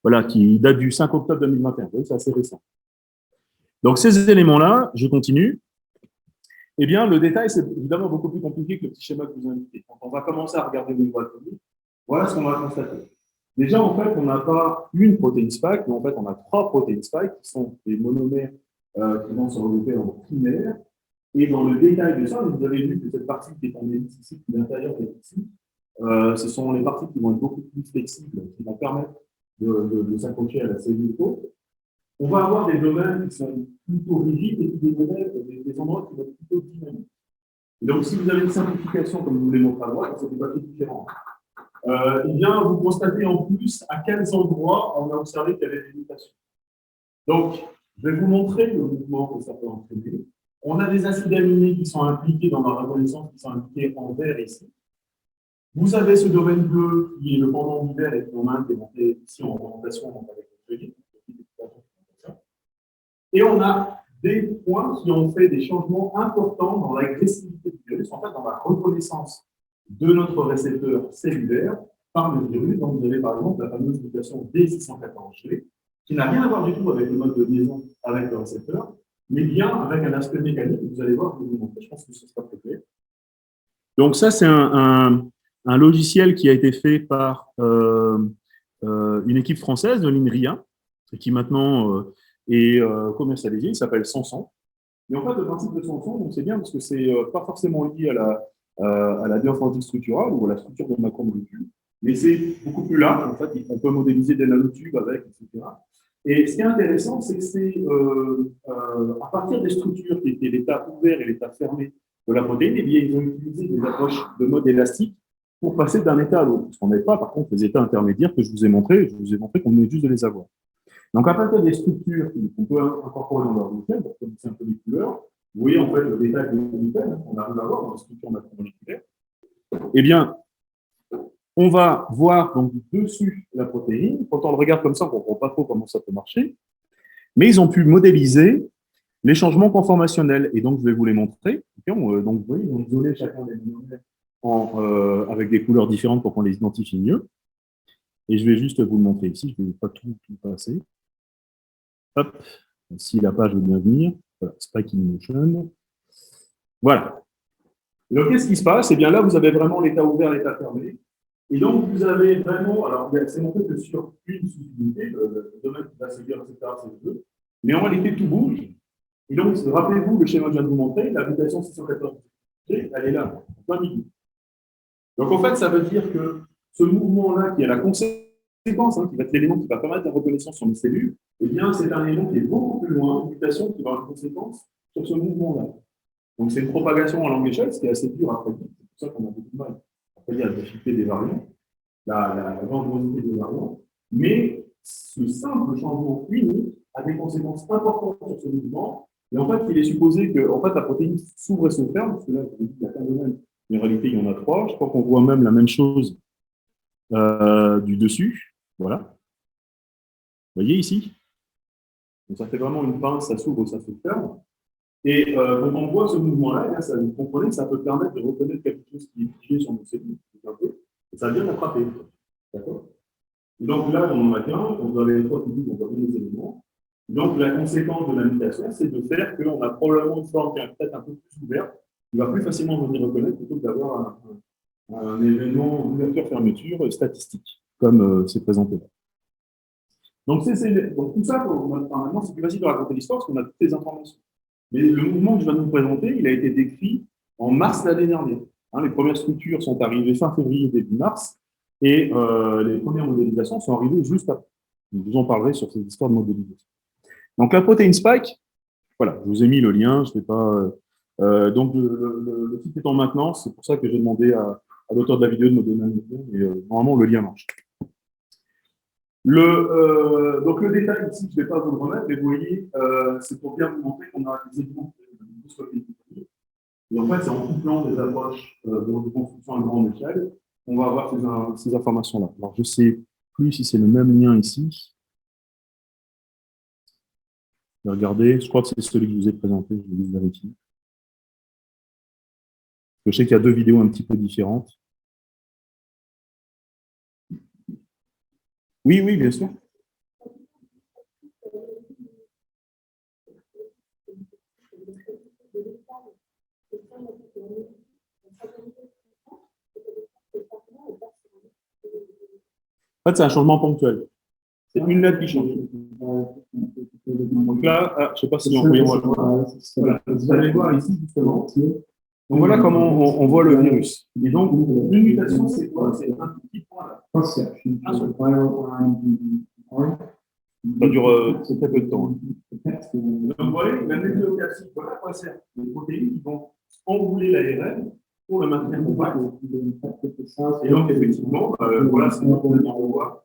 Voilà, qui date du 5 octobre 2021. C'est assez récent. Donc, ces éléments-là, je continue. Eh bien, le détail, c'est évidemment beaucoup plus compliqué que le petit schéma que vous indiquez. Quand on va commencer à regarder le niveau atomique, voilà ce qu'on va constater. Déjà, en fait, on n'a pas une protéine spike, mais en fait, on a trois protéines spike qui sont des monomères qui vont se regrouper en primaire. Et dans le détail de ça, vous avez vu que cette partie qui est en hélice ici, qui est l'intérieur de ici, ce sont les parties qui vont être beaucoup plus flexibles, qui vont permettre de s'accrocher à la cellule hôte. On va avoir des domaines qui sont plutôt rigides et puis des endroits qui vont être plutôt dynamiques. Et donc, si vous avez une simplification, comme je vous l'ai montré à droite, c'est des papiers différents. Eh bien, vous constatez en plus à quels endroits on a observé qu'il y avait des mutations. Donc, je vais vous montrer le mouvement que ça peut entraîner. On a des acides aminés qui sont impliqués dans la reconnaissance, qui sont impliqués en vert ici. Vous avez ce domaine bleu qui est le pendant d'hiver et qu'on a implémenté ici en orientation avec le feuillet. Et on a des points qui ont fait des changements importants dans l'agressivité du virus, en fait, dans la reconnaissance de notre récepteur cellulaire par le virus. Donc, vous avez par exemple la fameuse mutation D614G, qui n'a rien à voir du tout avec le mode de liaison avec le récepteur, mais bien avec un aspect mécanique. Vous allez voir, je vais vous montrer, je pense que ce sera très clair. Donc, ça, c'est un logiciel qui a été fait par une équipe française de l'INRIA, qui maintenant est commercialisé, il s'appelle Sanson. Et en fait, le principe de Sanson, c'est bien parce que c'est pas forcément lié à la bioinformatique structurale ou à la structure de macromolécules, mais c'est beaucoup plus large. En fait, on peut modéliser des nanotubes avec, etc. Et ce qui est intéressant, c'est que c'est à partir des structures qui étaient l'état ouvert et l'état fermé de la protéine, eh bien, ils ont utilisé des approches de mode élastique pour passer d'un état à l'autre. Parce qu'on n'avait pas, par contre, les états intermédiaires que je vous ai montrés qu'on venait juste de les avoir. Donc, à partir des structures qu'on peut incorporer dans leur logiciel, pour connaître un peu les couleurs, vous voyez en fait le détail de l'unitaire qu'on arrive à voir dans la structure macromoléculaire. Eh bien, on va voir donc dessus la protéine. Quand on le regarde comme ça, on ne comprend pas trop comment ça peut marcher. Mais ils ont pu modéliser les changements conformationnels. Et donc, je vais vous les montrer. Donc, vous voyez, ils ont isolé chacun des monomères avec des couleurs différentes pour qu'on les identifie mieux. Et je vais juste vous le montrer ici. Je ne vais pas tout passer. Hop, si la page veut bien venir. Voilà, Spike in Motion. Voilà. Et donc, qu'est-ce qui se passe? Eh bien, là, vous avez vraiment l'état ouvert, l'état fermé. Et donc, vous avez vraiment, alors, c'est montré que sur une sous-unité, le domaine qui va se dire, etc., c'est 2. Mais en réalité, tout bouge. Et donc, rappelez-vous, le schéma que je viens de vous montrer, la mutation 614, elle est là, en plein milieu. Donc, en fait, ça veut dire que ce mouvement-là, qui est la conséquence, qui va être l'élément qui va permettre la reconnaissance sur les cellules, eh bien, c'est un élément qui est beaucoup plus loin, une mutation qui va avoir une conséquence sur ce mouvement-là. Donc, c'est une propagation à longue échelle, ce qui est assez dur à prédire. C'est pour ça qu'on a beaucoup de mal à prédire la difficulté des variants, la dangerosité des variants. Mais ce simple changement unique a des conséquences importantes sur ce mouvement. Et en fait, il est supposé que en fait, la protéine s'ouvre et se ferme, parce que là, il y a qu'un domaine, mais en réalité, il y en a 3. Je crois qu'on voit même la même chose du dessus. Voilà. Vous voyez ici? Donc, ça fait vraiment une pince, ça s'ouvre, ça se ferme. Et quand on voit ce mouvement-là, vous comprenez que ça peut permettre de reconnaître quelque chose qui est figé sur nos cellules, et ça vient d'attraper. D'accord? Et donc là, on en a qu'un, on doit aller les 3 publics, on doit donner les éléments. Donc, la conséquence de la mutation, c'est de faire qu'on a probablement une forme qui est peut-être un peu plus ouverte, qui va plus facilement venir reconnaître plutôt que d'avoir un événement d'ouverture-fermeture statistique, comme c'est présenté là. Donc, donc tout ça, normalement, c'est plus facile de raconter l'histoire parce qu'on a toutes les informations. Mais le mouvement que je viens de vous présenter, il a été décrit en mars l'année dernière. Hein, les premières structures sont arrivées fin février, début mars, et les premières modélisations sont arrivées juste après. Je vous en parlerai sur ces histoires de modélisation. Donc, la protéine spike, voilà, je vous ai mis le lien, je ne vais pas. Donc, le site est en maintenance, c'est pour ça que j'ai demandé à l'auteur de la vidéo de me donner un lien, et normalement, le lien marche. Donc, le détail ici, je ne vais pas vous le remettre, mais vous voyez, c'est pour bien vous montrer qu'on a des exemples de microscopie. Et en fait, c'est en couplant des approches de construction à grande échelle qu'on va avoir ces informations-là. Alors, je ne sais plus si c'est le même lien ici. Regardez, je crois que c'est celui que je vous ai présenté, je vais juste vérifier. Je sais qu'il y a deux vidéos un petit peu différentes. Oui, oui, bien sûr. En fait, c'est un changement ponctuel. C'est une lettre qui change. Donc là, je ne sais pas si on peut voir. Voilà. Vous allez voir ici, justement. Donc voilà comment on voit le virus. Et donc, une mutation, c'est quoi? C'est un petit point là. Ça dure très peu de temps. Donc vous voyez, la nucléocapside, voilà à quoi sert. Les protéines qui vont embouler l'ARN pour le maintenir compact. Et donc, effectivement, voilà, c'est notre voie.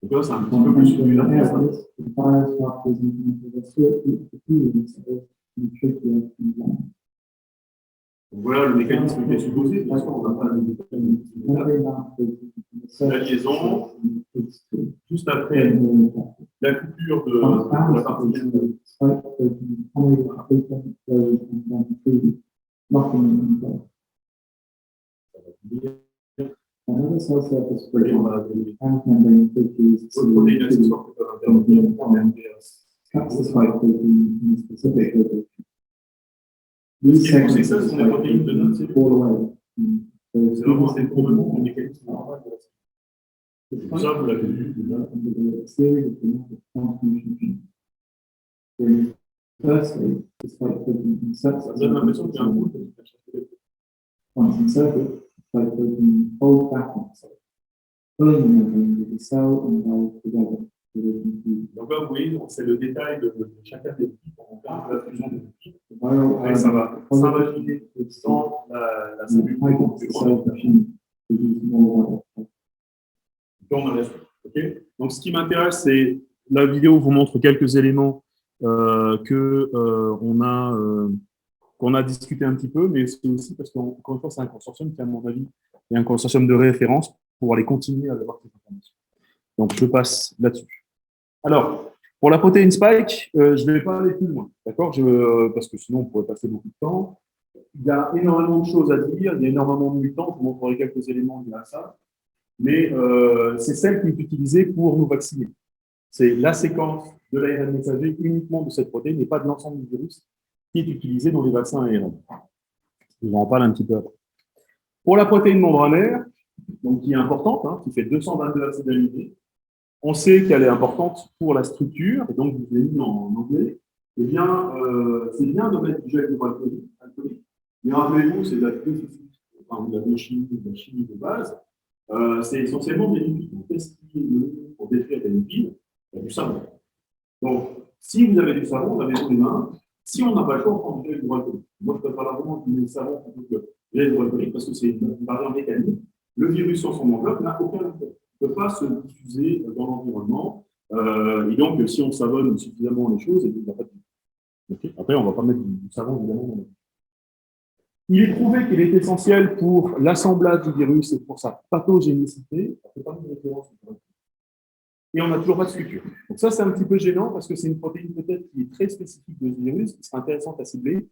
Donc là, c'est un petit peu plus subtil. Donc voilà le mécanisme qui est supposé. Bien sûr, on va pas le la liaison, juste après la coupure de la partie. Another source of this protein membrane is cuts the spike protein in a specific location. These segments are spike all away. C'est vraiment c'est probablement un mécanisme normal de la série. C'est pour ça que vous l'avez vu. Firstly, the spike protein inserts. Ça donne l'impression qu'il y a un bout de once inserted, spike protein holds back on itself, filling the membrane with the cell and valve together. Donc là, vous voyez, c'est le détail de chacun des types en termes de la fusion des types. Et ça va s'invalider dans la cellule. Donc, ce qui m'intéresse, c'est la vidéo vous montre quelques éléments qu'on a discuté un petit peu, mais c'est aussi parce qu'encore une fois, c'est un consortium qui, à mon avis, est un consortium de référence pour aller continuer à avoir ces informations. Donc, je passe là-dessus. Alors, pour la protéine spike, je ne vais pas aller plus loin, d'accord, parce que sinon, on pourrait passer beaucoup de temps. Il y a énormément de choses à dire, il y a énormément de mutants, je vous montrerai quelques éléments liés à ça, mais c'est celle qui est utilisée pour nous vacciner. C'est la séquence de l'ARN messager uniquement de cette protéine et pas de l'ensemble du virus qui est utilisé dans les vaccins ARN. Je vous en parle un petit peu après. Pour la protéine membranaire, donc qui est importante, hein, qui fait 222 acides aminés, on sait qu'elle est importante pour la structure, et donc je vous l'ai mis en anglais. Eh bien, c'est bien de mettre du gel hydroalcoolique, mais rappelez-vous, c'est de la biophysique, enfin, de la biochimie, de la chimie de base. C'est essentiellement des lipides. Donc, qu'est-ce qui est mieux pour détruire des lipides? Il y a du savon. Donc, si vous avez du savon, vous avez dans les mains. Si on n'a pas le choix, on prend du gel hydroalcoolique. Moi, je préfère largement utiliser le savon plutôt que le gel hydroalcoolique parce que c'est une barrière mécanique. Le virus sur son enveloppe n'a aucun effet. Ne peut pas se diffuser dans l'environnement. Et donc, si on savonne suffisamment les choses, il n'y a pas de okay. Après, on ne va pas mettre du savon, évidemment, dans le... Il est prouvé qu'il est essentiel pour l'assemblage du virus et pour sa pathogénicité. Ça fait pas de référence. Et on n'a toujours pas de structure. Donc ça, c'est un petit peu gênant parce que c'est une protéine peut-être qui est très spécifique de ce virus, qui serait intéressante à cibler.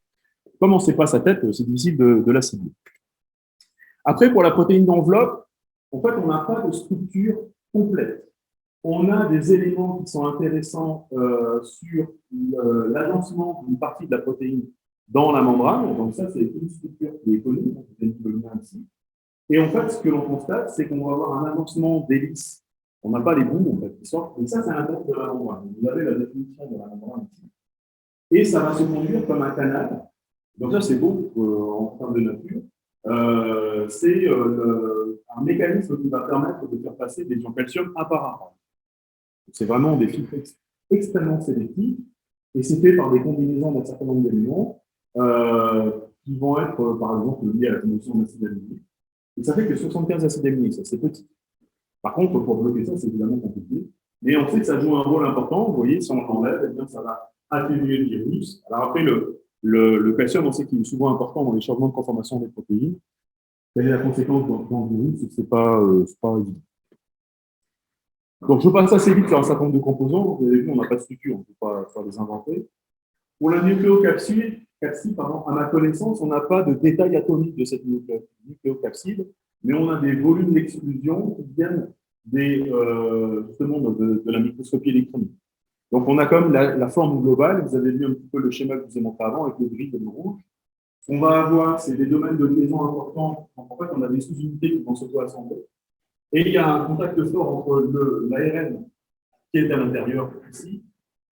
Comme on ne sait pas sa tête, c'est difficile de la cibler. Après, pour la protéine d'enveloppe, en fait, on n'a pas de structure complète. On a des éléments qui sont intéressants sur l'agencement d'une partie de la protéine dans la membrane. Donc ça, c'est une structure qui est connue, donc vous avez le lien ici. Et en fait, ce que l'on constate, c'est qu'on va avoir un agencement d'hélices. On n'a pas les bouts, en fait, qui sortent. Et ça, c'est l'intérieur de la membrane. Vous avez la définition de la membrane ici. Et ça va se conduire comme un canal. Donc ça, c'est beau en termes de nature. C'est un mécanisme qui va permettre de faire passer des ions calcium un par un. C'est vraiment des filtres extrêmement sélectifs. Et c'est fait par des combinaisons d'un certain nombre d'éléments qui vont être, par exemple, liés à la composition d'acide aminé. Et ça fait que 75 acides aminés, ça c'est petit. Par contre, pour bloquer ça, c'est évidemment compliqué. Mais on sait que ça joue un rôle important. Vous voyez, si on l'enlève, eh bien, ça va atténuer le virus. Alors après, le calcium, on sait qu'il est souvent important dans les changements de conformation des protéines. Quelle est la conséquence dans le virus? C'est pas évident. Donc, je passe assez vite sur un certain nombre de composants. Vous avez vu, on n'a pas de structure, on ne peut pas les inventer. Pour la nucléocapside, à ma connaissance, on n'a pas de détails atomiques de cette nucléocapside, mais on a des volumes d'exclusion qui viennent justement de la microscopie électronique. Donc, on a comme la forme globale. Vous avez vu un petit peu le schéma que je vous ai montré avant avec le gris et le rouge. On va avoir, c'est des domaines de liaison importants. Donc, en fait, on a des sous-unités qui vont s'auto-assembler. Et il y a un contact fort entre l'ARN qui est à l'intérieur ici,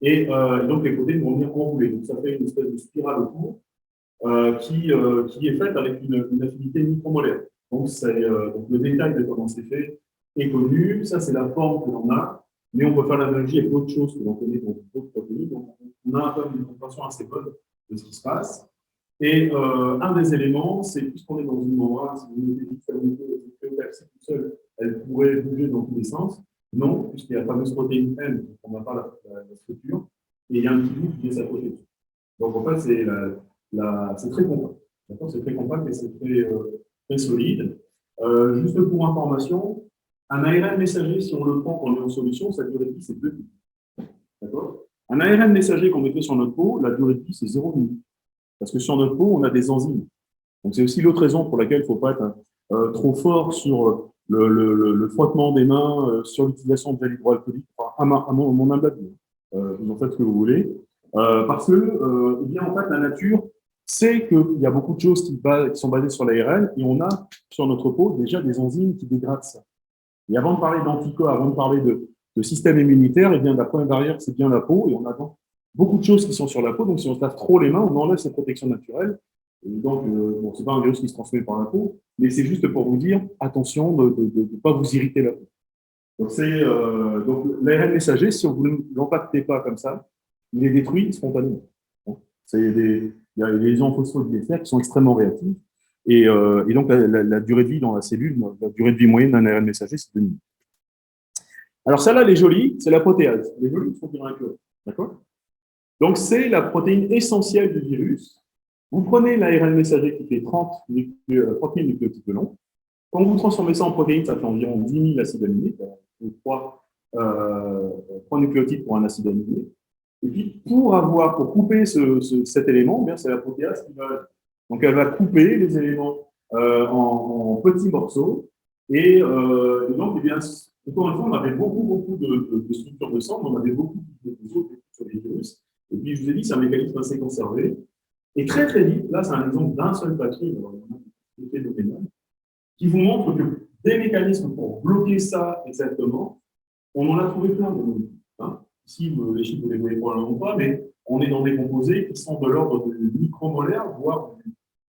et donc les côtés vont venir enrouler. Donc, ça fait une espèce de spirale autour qui est faite avec une affinité micromolaire. Donc, le détail de comment c'est fait est connu. Ça, c'est la forme que l'on a. Mais on peut faire l'analogie avec d'autres choses que l'on connaît dans d'autres protéines. Donc, on a un peu une compréhension assez bonne de ce qui se passe. Et un des éléments, c'est puisqu'on est dans une membrane, si vous mettez une nucléocapside toute seule, elle pourrait bouger dans tous les sens. Non, puisqu'il y a la fameuse protéine M, donc on n'a pas la structure, et il y a un petit bout qui vient s'accrocher dessus. Donc en fait, c'est très compact. C'est très compact et c'est très solide. Juste pour information, un ARN messager, si on le prend quand on est en solution, sa durée de vie, c'est 2 minutes. D'accord? Un ARN messager qu'on mettait sur notre peau, la durée de vie, c'est 0 minute. Parce que sur notre peau, on a des enzymes. Donc, c'est aussi l'autre raison pour laquelle il ne faut pas être trop fort sur le frottement des mains, sur l'utilisation de gel hydroalcoolique, enfin, à mon humble avis. Vous en faites ce que vous voulez. Parce que, eh bien, en fait, la nature sait qu'il y a beaucoup de choses qui sont basées sur l'ARN et on a sur notre peau déjà des enzymes qui dégradent ça. Et avant de parler d'anticorps, avant de parler de système immunitaire, eh bien, la première barrière, c'est bien la peau et on a beaucoup de choses qui sont sur la peau. Donc, si on se lave trop les mains, on enlève cette protection naturelle. Et donc, bon, ce n'est pas un virus qui se transmet par la peau, mais c'est juste pour vous dire, attention de ne pas vous irriter la peau. Donc, l'ARN messager, si vous ne l'empactez pas comme ça, il est détruit spontanément. Il y a les ions phosphodiésters qui sont extrêmement réactifs. Et donc, la durée de vie dans la cellule, la durée de vie moyenne d'un ARN messager, c'est 2 minutes. Alors, celle-là, elle est jolie, c'est la protéase. Les jolies sont bien incluses. D'accord? Donc, c'est la protéine essentielle du virus. Vous prenez l'ARN messager qui fait 30 000 nucléotides de long. Quand vous transformez ça en protéine, ça fait environ 10 000 acides aminés. 3 nucléotides pour un acide aminé. Et puis, pour couper cet élément, bien, c'est la protéase qui va. Donc, elle va couper les éléments en petits morceaux. Et donc, eh bien, encore une fois, on avait beaucoup de structures de sang, on avait beaucoup de autres sur les virus. Et puis, je vous ai dit, c'est un mécanisme assez conservé. Et très, très vite, là, c'est un exemple d'un seul papier, qui vous montre que des mécanismes pour bloquer ça exactement, on en a trouvé plein de nous. Hein. Ici, les chiffres, vous ne les voyez probablement pas, mais on est dans des composés qui sont de l'ordre de micromolaires, voire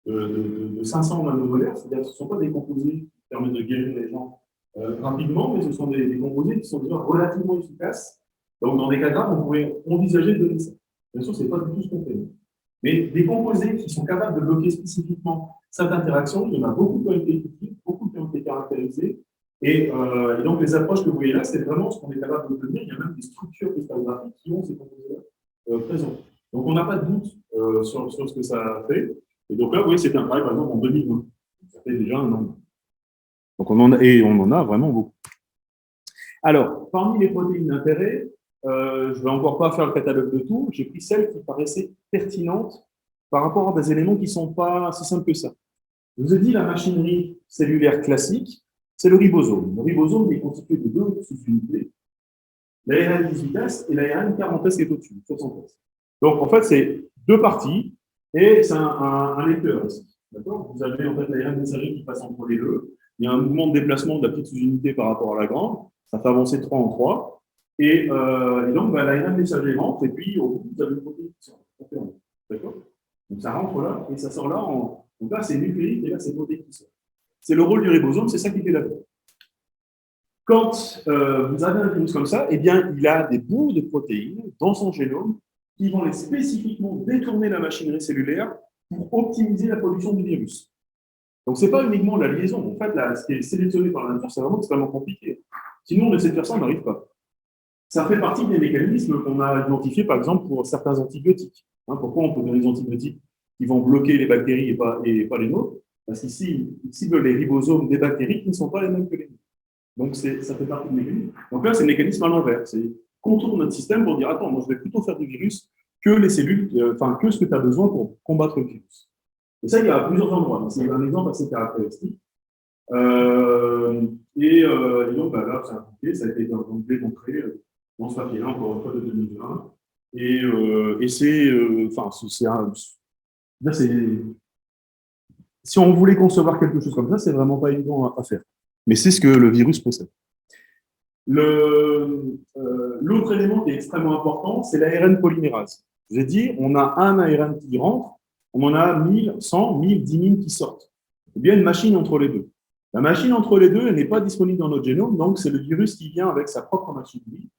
de 500 nanomolaires. C'est-à-dire que ce ne sont pas des composés qui permettent de guérir les gens rapidement, mais ce sont des composés qui sont déjà relativement efficaces. Donc, dans des cas graves, on pourrait envisager de donner ça. Bien sûr, ce n'est pas du tout ce qu'on fait. Mais des composés qui sont capables de bloquer spécifiquement cette interaction, il y en a beaucoup qui ont été étudiés, beaucoup qui ont été caractérisés. Et donc, les approches que vous voyez là, c'est vraiment ce qu'on est capable d'obtenir. Il y a même des structures cristallographiques qui ont ces composés-là présents. Donc, on n'a pas de doute sur ce que ça a fait. Et donc là, vous voyez, c'était un travail, par exemple, en 2020. Ça fait déjà un an. Donc, on en a vraiment beaucoup. Alors, parmi les protéines d'intérêt, je ne vais encore pas faire le catalogue de tout. J'ai pris celles qui paraissaient pertinentes par rapport à des éléments qui ne sont pas si simples que ça. Je vous ai dit, la machinerie cellulaire classique, c'est le ribosome. Le ribosome est constitué de 2 sous-unités. l'ARN 18S et l'ARN 40S qui est au-dessus, 60S. Donc, en fait, c'est deux parties et c'est un lecteur aussi. D'accord? Vous avez en fait l'ARN messager qui passe entre les deux. Il y a un mouvement de déplacement de la petite sous-unité par rapport à la grande. Ça fait avancer de 3 en 3. Et donc, l'ARN messager rentre et puis au bout, vous avez une protéine qui sort. D'accord? Donc, ça rentre là et ça sort là. Donc là, c'est nucléique et là, c'est protéine qui sort. C'est le rôle du ribosome, c'est ça qui fait la vie. Quand vous avez un virus comme ça, eh bien, il a des bouts de protéines dans son génome qui vont spécifiquement détourner la machinerie cellulaire pour optimiser la production du virus. Donc, ce n'est pas uniquement la liaison. En fait, ce qui est sélectionné par la nature, c'est vraiment extrêmement compliqué. Sinon, on essaie de faire ça, on n'arrive pas. Ça fait partie des mécanismes qu'on a identifiés, par exemple, pour certains antibiotiques. Pourquoi on peut donner des antibiotiques qui vont bloquer les bactéries et pas les nôtres? Parce qu'ici, ils ciblent les ribosomes des bactéries qui ne sont pas les mêmes que les nôtres. Donc, ça fait partie du mécanisme. Donc là, c'est le mécanisme à l'envers. C'est contourne notre système pour dire, attends, moi, je vais plutôt faire du virus que les cellules, que ce que tu as besoin pour combattre le virus. Et ça, il y a plusieurs endroits. C'est un exemple assez caractéristique. Et donc, là, c'est impliqué, ça a été démontré dans ce papier-là, encore une fois, de 2020. Et c'est, si on voulait concevoir quelque chose comme ça, c'est vraiment pas évident à faire. Mais c'est ce que le virus possède. L'autre élément qui est extrêmement important, c'est l'ARN polymérase. Je vous ai dit, on a un ARN qui rentre, on en a 1000, 100, 1000, 10 000 qui sortent. Il y a une machine entre les deux. La machine entre les deux, elle n'est pas disponible dans notre génome, donc c'est le virus qui vient avec sa propre machinerie.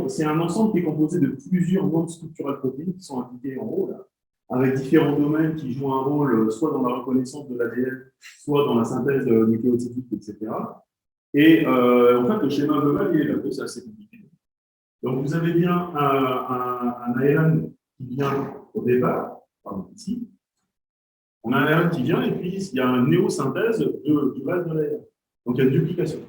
C'est un ensemble qui est composé de plusieurs non structurales protéines qui sont impliquées en haut, là, avec différents domaines qui jouent un rôle soit dans la reconnaissance de l'ADN, soit dans la synthèse nucléotidique, etc. Et en fait, le schéma global, il est là, c'est assez compliqué. Donc, vous avez bien un ARN qui vient au départ, pardon, ici. On a un ARN qui vient et puis il y a une néosynthèse du reste de l'ARN. Donc, il y a une duplication.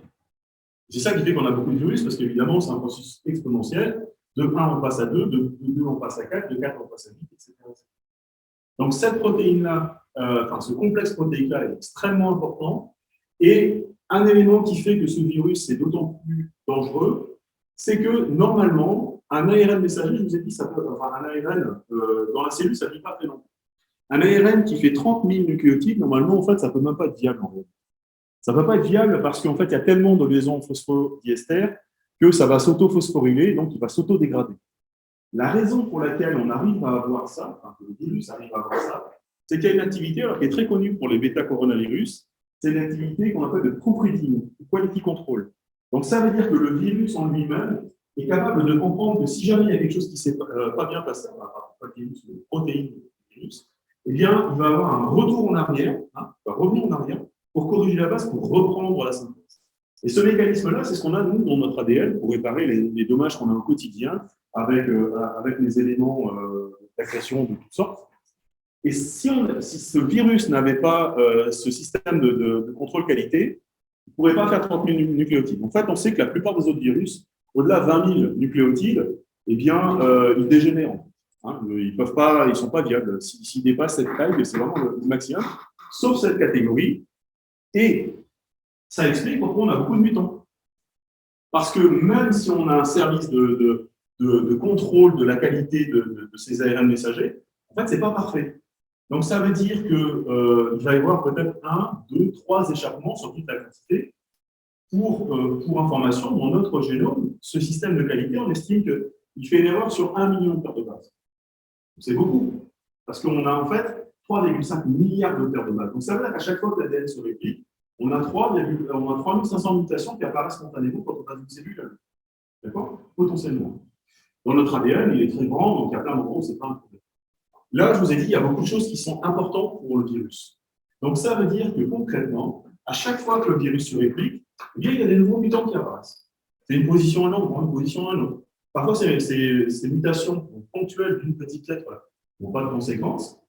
C'est ça qui fait qu'on a beaucoup de virus, parce qu'évidemment, c'est un processus exponentiel. De 1, on passe à 2, de 2, on passe à 4, de 4, on passe à 8, etc. Donc, cette protéine-là, ce complexe protéique-là est extrêmement important. Et un élément qui fait que ce virus est d'autant plus dangereux, c'est que normalement, un ARN messager, je vous ai dit, un ARN dans la cellule, ça ne vit pas très longtemps. Un ARN qui fait 30 000 nucléotides, normalement, en fait, ça ne peut même pas être viable. En fait. Ça ne peut pas être viable parce qu'en fait, il y a tellement de liaisons phosphodiester que ça va s'auto-phosphoryler, donc il va s'auto-dégrader. La raison pour laquelle on arrive à avoir ça, que le virus arrive à avoir ça, c'est qu'il y a une activité qui est très connue pour les bêta-coronavirus, c'est une activité qu'on appelle de proofreading, quality control. Donc ça veut dire que le virus en lui-même est capable de comprendre que si jamais il y a quelque chose qui ne s'est pas bien passé, pas le virus, mais le protéine du virus, eh bien, il va avoir un retour en arrière, il va revenir en arrière pour corriger la base, pour reprendre la synthèse. Et ce mécanisme-là, c'est ce qu'on a, nous, dans notre ADN, pour réparer les dommages qu'on a au quotidien avec les éléments d'accrétion de toutes sortes. Et si ce virus n'avait pas ce système de contrôle qualité, il ne pourrait pas faire 30 000 nucléotides. En fait, on sait que la plupart des autres virus, au-delà de 20 000 nucléotides, eh bien, ils dégénèrent. Ils ne sont pas viables. S'ils dépassent cette taille, c'est vraiment le maximum, sauf cette catégorie. Et ça explique pourquoi on a beaucoup de mutants. Parce que même si on a un service de contrôle de la qualité de ces ARN messagers, en fait, ce n'est pas parfait. Donc, ça veut dire qu'il va y avoir peut-être 1, 2, 3 échappements sur toute la quantité. Pour information, dans notre génome, ce système de qualité, on estime qu'il fait une erreur sur 1 million de paires de bases. C'est beaucoup. Parce qu'on a en fait 3,5 milliards de paires de bases. Donc, ça veut dire qu'à chaque fois que l'ADN se réplique, on a 3500 mutations qui apparaissent spontanément quand on passe une cellule. D'accord? Potentiellement. Dans notre ADN, il est très grand, donc il y a plein de moments où c'est pas un problème. Là, je vous ai dit, il y a beaucoup de choses qui sont importantes pour le virus. Donc, ça veut dire que concrètement, à chaque fois que le virus se réplique, eh bien, il y a des nouveaux mutants qui apparaissent. C'est une position à un endroit, une position à un autre. Parfois, ces mutations ponctuelles d'une petite lettre n'ont pas de conséquences.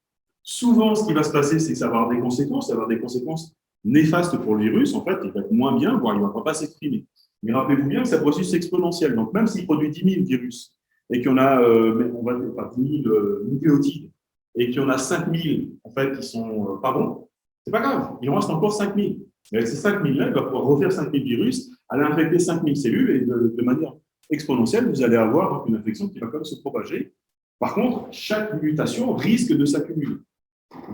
Souvent, ce qui va se passer, c'est que ça va avoir des conséquences. Ça va avoir des conséquences néfastes pour le virus. En fait, il va être moins bien, voire il ne va pas s'exprimer. Mais rappelez-vous bien que c'est un processus exponentiel. Donc, même s'il produit 10 000 virus et qu'il y en a, on va dire, 10 000 nucléotides, et qu'il y en a 5 000 en fait, qui sont pas bons, c'est pas grave, il en reste encore 5 000. Et avec ces 5 000-là, il va pouvoir refaire 5 000 virus, aller infecter 5 000 cellules et de manière exponentielle, vous allez avoir donc, une infection qui va quand même se propager. Par contre, chaque mutation risque de s'accumuler.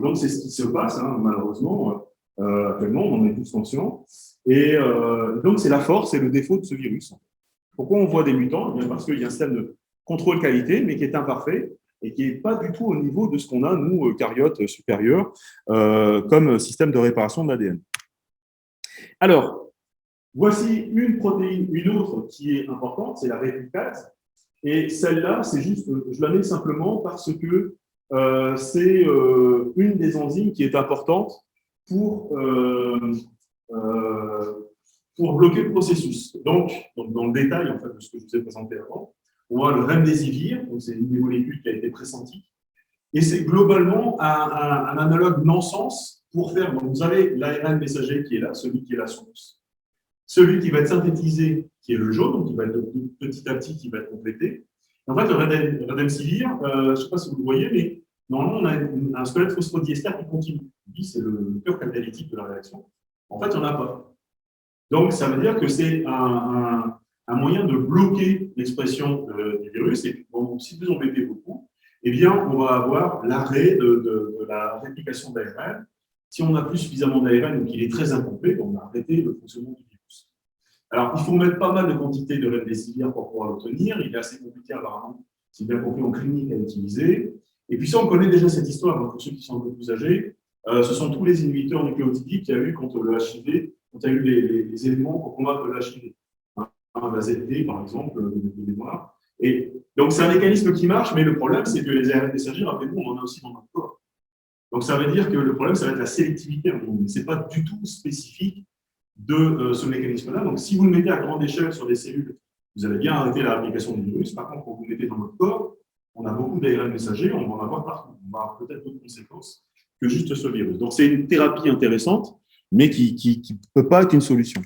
Donc, c'est ce qui se passe, hein, malheureusement, actuellement, on en est tous conscients. Et donc, c'est la force et le défaut de ce virus. Pourquoi on voit des mutants? Bien parce qu'il y a un système de contrôle qualité, mais qui est imparfait et qui n'est pas du tout au niveau de ce qu'on a, nous, caryotes supérieurs, comme système de réparation de l'ADN. Alors, voici une protéine, une autre qui est importante, c'est la réplicase. Et celle-là, c'est juste, je la mets simplement parce que c'est une des enzymes qui est importante pour bloquer le processus. Donc, dans le détail en fait, de ce que je vous ai présenté avant, on voit le remdesivir, donc c'est une des molécules qui a été pressentie, et c'est globalement un analogue non-sens pour faire. Donc, vous avez l'ARN messager qui est là, celui qui est la source, celui qui va être synthétisé, qui est le jaune, donc qui va être petit à petit, qui va être complété. En fait, le remdesivir, je ne sais pas si vous le voyez, mais normalement, on a un squelette phosphodiester qui continue. Lui, c'est le cœur catalytique de la réaction. En fait, on n'a pas. Donc, ça veut dire que c'est un moyen de bloquer l'expression du virus. Et bon, si vous en mettez beaucoup, eh bien, on va avoir l'arrêt de la réplication d'ARN. Si on n'a plus suffisamment d'ARN ou qu'il est très incomplet, on a arrêté le fonctionnement du virus. Alors, il faut mettre pas mal de quantité de remdesivir pour pouvoir l'obtenir. Il est assez compliqué, apparemment, si bien compris en clinique à utiliser. Et puis, ça, on connaît déjà cette histoire. Donc, pour ceux qui sont un peu plus âgés, ce sont tous les inhibiteurs nucléotidiques qu'il y a eu contre le HIV, quand il y a eu les éléments pour combattre le HIV. La ZD, par exemple, de mémoire. Et donc, c'est un mécanisme qui marche, mais le problème, c'est que les ARN messagers, rappelez-vous, on en a aussi dans notre corps. Donc, ça veut dire que le problème, ça va être la sélectivité. Mais ce n'est pas du tout spécifique de ce mécanisme-là. Donc, si vous le mettez à grande échelle sur des cellules, vous allez bien arrêter la réplication du virus. Par contre, quand vous le mettez dans notre corps, on a beaucoup d'ARN messagers, on va en avoir partout. On va avoir peut-être d'autres conséquences que juste ce virus. Donc, c'est une thérapie intéressante, mais qui ne peut pas être une solution.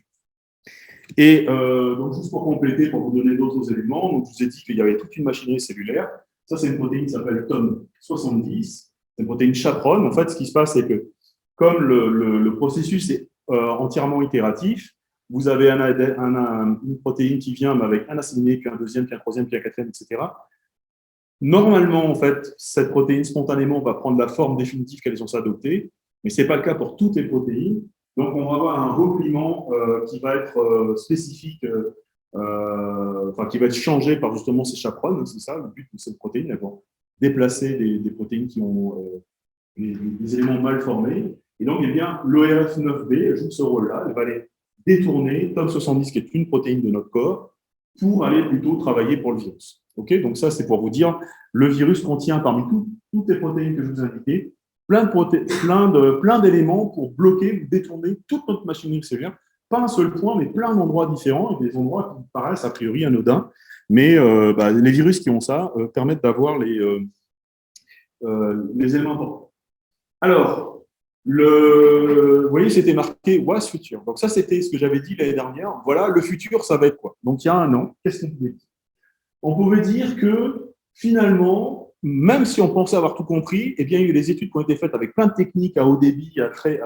Et donc, juste pour compléter, pour vous donner d'autres éléments, donc, je vous ai dit qu'il y avait toute une machinerie cellulaire. Ça, c'est une protéine qui s'appelle TOM70. C'est une protéine chaperonne. En fait, ce qui se passe, c'est que comme le processus est entièrement itératif, vous avez une protéine qui vient avec un assigné, puis un deuxième, puis un troisième, puis un quatrième, etc. Normalement, en fait, cette protéine, spontanément, va prendre la forme définitive qu'elle est censée adopter, mais ce n'est pas le cas pour toutes les protéines. Donc, on va avoir un repliement qui va être spécifique, enfin, qui va être changé par justement ces chaperones. C'est ça le but de cette protéine, elles vont déplacer des protéines qui ont des éléments mal formés. Et donc, eh bien, l'ORF9B joue ce rôle-là. Elle va aller détourner TOM70, qui est une protéine de notre corps, pour aller plutôt travailler pour le virus. Okay, donc, ça, c'est pour vous dire, le virus contient parmi toutes les protéines que je vous ai indiquées, plein d'éléments pour bloquer ou détourner toute notre machinerie cellulaire. Pas un seul point, mais plein d'endroits différents, et des endroits qui paraissent a priori anodins. Mais les virus qui ont ça permettent d'avoir les éléments importants. Alors, vous voyez, c'était marqué « Was Future ». Donc ça, c'était ce que j'avais dit l'année dernière. Voilà, le futur, ça va être quoi? Donc, il y a un an, qu'est-ce qu'on pouvait dire? On pouvait dire que, finalement, même si on pensait avoir tout compris, eh bien, il y a eu des études qui ont été faites avec plein de techniques à haut débit, à très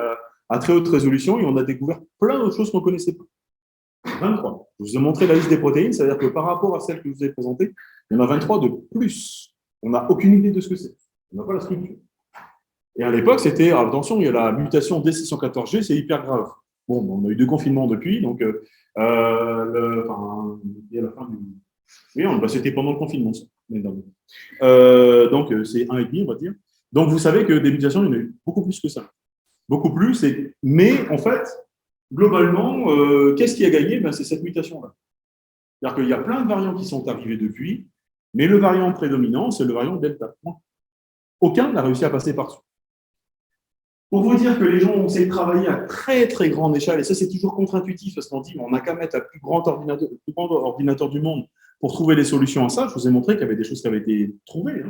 haute résolution, et on a découvert plein d'autres choses qu'on ne connaissait pas. 23. Je vous ai montré la liste des protéines, c'est-à-dire que par rapport à celle que je vous ai présentée, il y en a 23 de plus. On n'a aucune idée de ce que c'est. On n'a pas la structure. Et à l'époque, c'était, attention, il y a la mutation D614G, c'est hyper grave. Bon, on a eu 2 confinements depuis, donc il y a la fin du... Oui, c'était pendant le confinement, ça. Donc, c'est 1,5, on va dire. Donc, vous savez que des mutations, il y en a eu beaucoup plus que ça. Beaucoup plus, mais en fait, globalement, qu'est-ce qui a gagné? C'est cette mutation-là. C'est-à-dire qu'il y a plein de variants qui sont arrivés depuis, mais le variant prédominant, c'est le variant Delta. Aucun n'a réussi à passer par-dessus. Pour vous dire que les gens ont essayé de travailler à très très grande échelle, et ça c'est toujours contre-intuitif parce qu'on dit on n'a qu'à mettre le plus grand ordinateur du monde pour trouver des solutions à ça. Je vous ai montré qu'il y avait des choses qui avaient été trouvées.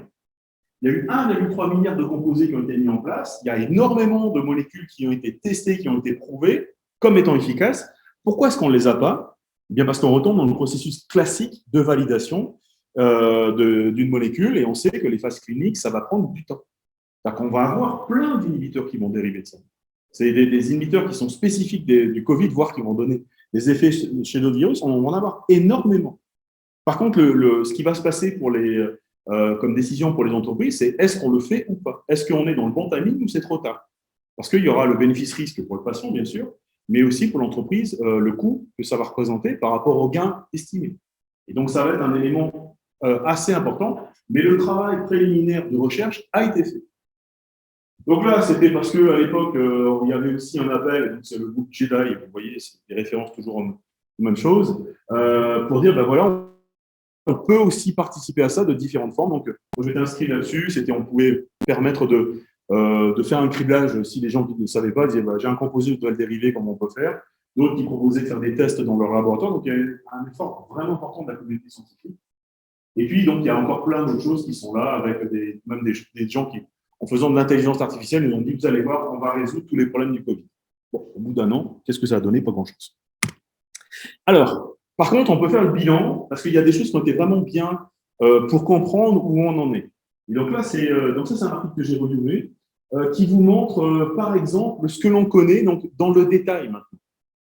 Il y a eu 1,3 milliard de composés qui ont été mis en place. Il y a énormément de molécules qui ont été testées, qui ont été prouvées comme étant efficaces. Pourquoi est-ce qu'on ne les a pas? Bien parce qu'on retombe dans le processus classique de validation d'une molécule et on sait que les phases cliniques, ça va prendre du temps. C'est-à-dire qu'on va avoir plein d'inhibiteurs qui vont dériver de ça. C'est des inhibiteurs qui sont spécifiques du Covid, voire qui vont donner des effets chez d'autres virus. On va en avoir énormément. Par contre, ce qui va se passer comme décision pour les entreprises, c'est est-ce qu'on le fait ou pas? Est-ce qu'on est dans le bon timing ou c'est trop tard? Parce qu'il y aura le bénéfice-risque pour le patient, bien sûr, mais aussi pour l'entreprise, le coût que ça va représenter par rapport au gain estimé. Et donc, ça va être un élément assez important, mais le travail préliminaire de recherche a été fait. Donc là, c'était parce qu'à l'époque, il y avait aussi un appel, c'est le groupe Jedi, vous voyez, c'est des références toujours aux mêmes choses, pour dire, ben voilà, on peut aussi participer à ça de différentes formes. Donc, j'étais inscrit là-dessus, on pouvait permettre de faire un criblage si les gens qui ne savaient pas disaient, bah, j'ai un composé, je dois le dériver, comment on peut faire. D'autres qui proposaient de faire des tests dans leur laboratoire. Donc, il y a un effort vraiment important de la communauté scientifique. Et puis, donc, il y a encore plein d'autres choses qui sont là, avec même des gens qui, en faisant de l'intelligence artificielle, nous ont dit, vous allez voir, on va résoudre tous les problèmes du Covid. Bon, au bout d'un an, qu'est-ce que ça a donné? Pas grand-chose. Alors, par contre, on peut faire le bilan, parce qu'il y a des choses qui ont été vraiment bien pour comprendre où on en est. Et donc là, c'est un article que j'ai relevé, qui vous montre, par exemple, ce que l'on connaît donc, dans le détail maintenant.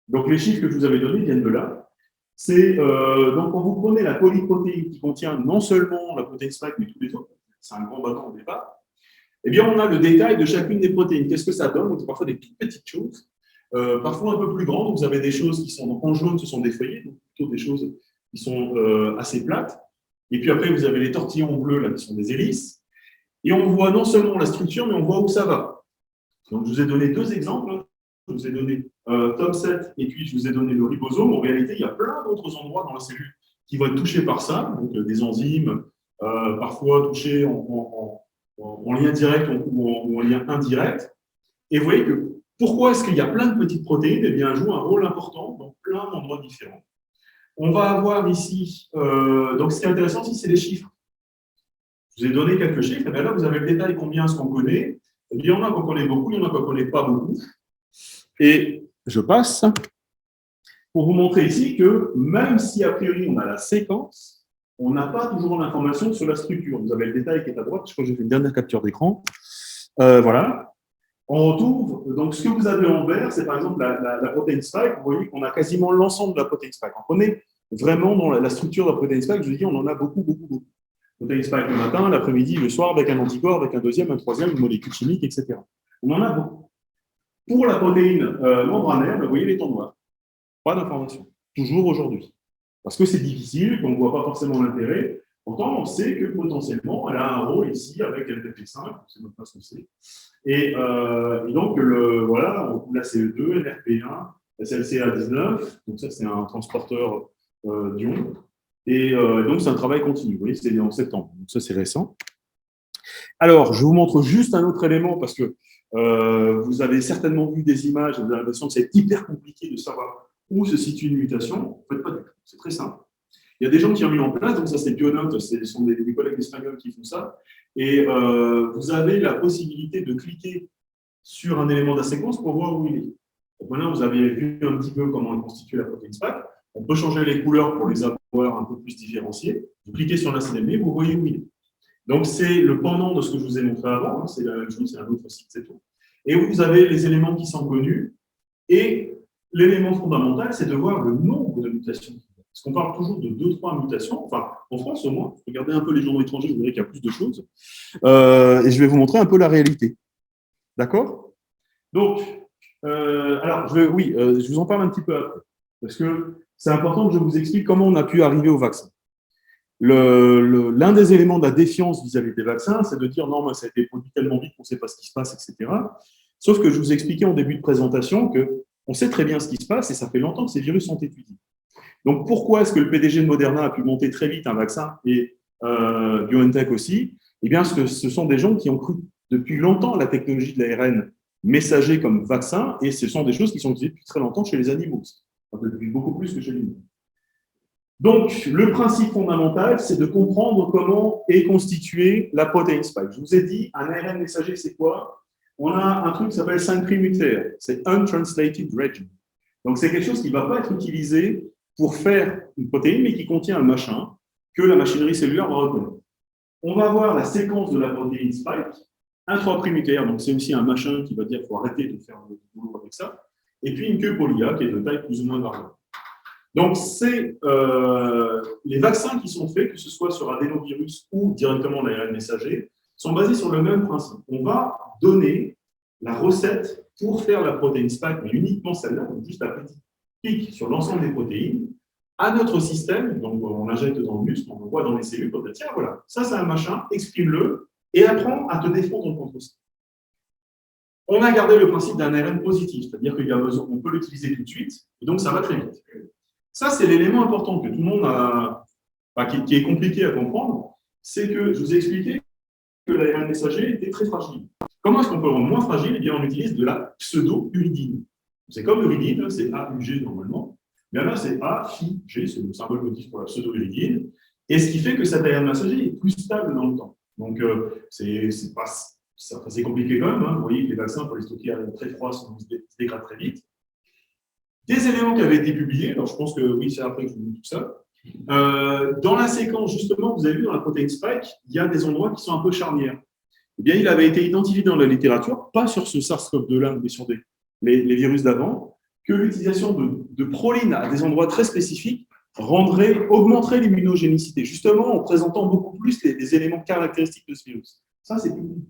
Donc, les chiffres que je vous avais donnés viennent de là. C'est donc quand vous prenez la polyprotéine qui contient non seulement la protéine spike, mais tous les autres, c'est un grand bâton au départ, eh bien, on a le détail de chacune des protéines. Qu'est-ce que ça donne? Donc, parfois des toutes petites choses, parfois un peu plus grandes. Vous avez des choses qui sont en jaune, ce sont des feuillets, donc plutôt des choses qui sont assez plates. Et puis après, vous avez les tortillons bleus, là, qui sont des hélices. Et on voit non seulement la structure, mais on voit où ça va. Donc, je vous ai donné deux exemples. Je vous ai donné Top7 et puis je vous ai donné le ribosome. En réalité, il y a plein d'autres endroits dans la cellule qui vont être touchés par ça, donc des enzymes, parfois touchés en lien direct ou en lien indirect. Et vous voyez que pourquoi est-ce qu'il y a plein de petites protéines? Eh bien, elles jouent un rôle important dans plein d'endroits différents. On va avoir ici, donc ce qui est intéressant ici, c'est les chiffres. Je vous ai donné quelques chiffres, et bien là, vous avez le détail combien est-ce qu'on connaît. Et bien, il y en a qu'on connaît beaucoup, il y en a qu'on ne connaît pas beaucoup. Et je passe pour vous montrer ici que même si a priori on a la séquence, on n'a pas toujours l'information sur la structure. Vous avez le détail qui est à droite, je crois que j'ai fait une dernière capture d'écran. Voilà. On retrouve, donc ce que vous avez en vert, c'est par exemple la protéine spike. Vous voyez qu'on a quasiment l'ensemble de la protéine spike. On connaît vraiment dans la structure de la protéine spike, je vous dis, on en a beaucoup, beaucoup, beaucoup. Protéine spike le matin, l'après-midi, le soir, avec un anticorps, avec un deuxième, un troisième, une molécule chimique, etc. On en a beaucoup. Pour la protéine membranaire, vous voyez les tons noirs. Pas d'information. Toujours aujourd'hui. Parce que c'est difficile, qu'on ne voit pas forcément l'intérêt. Pourtant, on sait que potentiellement, elle a un rôle ici avec LTP5, on ne sait même pas ce que c'est. Et donc, voilà, on trouve la CE2, NRP1, SLCA19, donc ça, c'est un transporteur d'ion. Et donc, c'est un travail continu. Vous voyez, c'est en septembre. Donc, ça, c'est récent. Alors, je vous montre juste un autre élément parce que vous avez certainement vu des images et vous avez l'impression que c'est hyper compliqué de savoir où se situe une mutation. En fait, pas du tout. C'est très simple. Il y a des gens qui ont mis en place, donc ça, c'est Bionote, ce sont des collègues espagnols qui font ça. Et vous avez la possibilité de cliquer sur un élément de la séquence pour voir où il est. Donc maintenant, vous avez vu un petit peu comment est constituée la protéine spike. On peut changer les couleurs pour les avoir un peu plus différenciées. Vous cliquez sur la CDMI, vous voyez où il est. Donc, c'est le pendant de ce que je vous ai montré avant. Hein, c'est la même chose, c'est un autre site, c'est tout. Et vous avez les éléments qui sont connus. Et l'élément fondamental, c'est de voir le nombre de mutations. Parce qu'on parle toujours de 2-3 mutations. Enfin, en France, au moins, regardez un peu les journaux étrangers, vous verrez qu'il y a plus de choses. Et je vais vous montrer un peu la réalité. D'accord? Donc, alors, je vous en parle un petit peu après. Parce que c'est important que je vous explique comment on a pu arriver au vaccin. L'un des éléments de la défiance vis-à-vis des vaccins, c'est de dire non, mais ça a été produit tellement vite qu'on ne sait pas ce qui se passe, etc. Sauf que je vous ai expliqué en début de présentation qu'on sait très bien ce qui se passe et ça fait longtemps que ces virus sont étudiés. Donc pourquoi est-ce que le PDG de Moderna a pu monter très vite un vaccin et BioNTech aussi? Eh bien, ce sont des gens qui ont cru depuis longtemps à la technologie de l'ARN messager comme vaccin et ce sont des choses qui sont utilisées depuis très longtemps chez les animaux, depuis beaucoup plus que chez les humains. Donc, le principe fondamental, c'est de comprendre comment est constituée la protéine spike. Je vous ai dit, un ARN messager, c'est quoi? On a un truc qui s'appelle 5' unitaire. C'est untranslated region. Donc, c'est quelque chose qui ne va pas être utilisé pour faire une protéine, mais qui contient un machin que la machinerie cellulaire va reconnaître. On va voir la séquence de la protéine spike, un 3' unitaire, donc c'est aussi un machin qui va dire qu'il faut arrêter de faire le boulot avec ça, et puis une queue polia qui est de taille plus ou moins variable. Donc, c'est les vaccins qui sont faits, que ce soit sur adénovirus ou directement l'ARN messager, sont basés sur le même principe. On va donner la recette pour faire la protéine spike, mais uniquement celle-là, donc juste la petite pique sur l'ensemble des protéines, à notre système. Donc, on l'injecte dans le muscle, on l'envoie dans les cellules, on dit tiens, voilà, ça c'est un machin, exprime-le et apprends à te défendre contre ça. On a gardé le principe d'un ARN positif, c'est-à-dire qu'on peut l'utiliser tout de suite, et donc ça va très vite. Ça, c'est l'élément important que tout le monde a, qui est compliqué à comprendre, c'est que je vous ai expliqué que l'ARN messager était très fragile. Comment est-ce qu'on peut le rendre moins fragile? Eh bien, on utilise de la pseudo-uridine. C'est comme l'uridine, c'est AUG normalement. Mais là, c'est A-Phi-G, c'est le symbole motif pour la pseudo-uridine. Et ce qui fait que cet ARN messager est plus stable dans le temps. Donc, c'est compliqué quand même. Hein. Vous voyez que les vaccins, pour les stocker à très froid, se dégradent très vite. Des éléments qui avaient été publiés, alors je pense que oui, c'est après que je vous dis tout ça. Dans la séquence, justement, vous avez vu dans la protéine spike, il y a des endroits qui sont un peu charnières. Eh bien, il avait été identifié dans la littérature, pas sur ce SARS-CoV-2-là, mais sur les virus d'avant, que l'utilisation de proline à des endroits très spécifiques augmenterait l'immunogénicité, justement en présentant beaucoup plus les éléments caractéristiques de ce virus. Ça, c'est publié.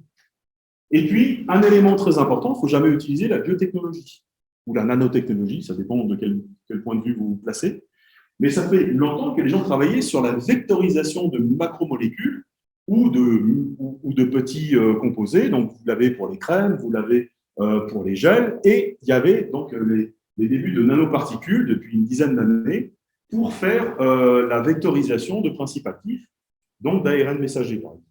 Et puis, un élément très important, il ne faut jamais utiliser la biotechnologie ou la nanotechnologie, ça dépend de quel point de vue vous vous placez. Mais ça fait longtemps que les gens travaillaient sur la vectorisation de macromolécules ou de petits composés. Donc, vous l'avez pour les crèmes, vous l'avez pour les gels, et il y avait donc les débuts de nanoparticules depuis une dizaine d'années pour faire la vectorisation de principes actifs, donc d'ARN messager, par exemple.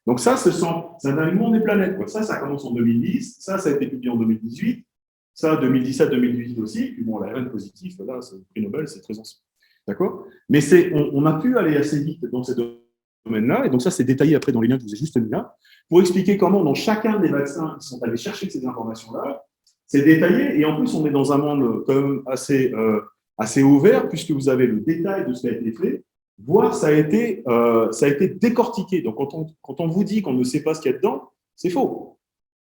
Donc ça, c'est un alignement des planètes. Quoi. Ça commence en 2010, ça a été publié en 2018, ça 2017-2018 aussi, puis bon, l'ARN positif, là, c'est le prix Nobel, c'est très ancien. D'accord? Mais on a pu aller assez vite dans ces domaines-là, et donc ça, c'est détaillé après dans les liens que je vous ai juste mis là, pour expliquer comment, dans chacun des vaccins, ils sont allés chercher ces informations-là. C'est détaillé, et en plus, on est dans un monde quand même assez ouvert, puisque vous avez le détail de ce qui a été fait, voire ça a été décortiqué. Donc, quand on vous dit qu'on ne sait pas ce qu'il y a dedans, c'est faux.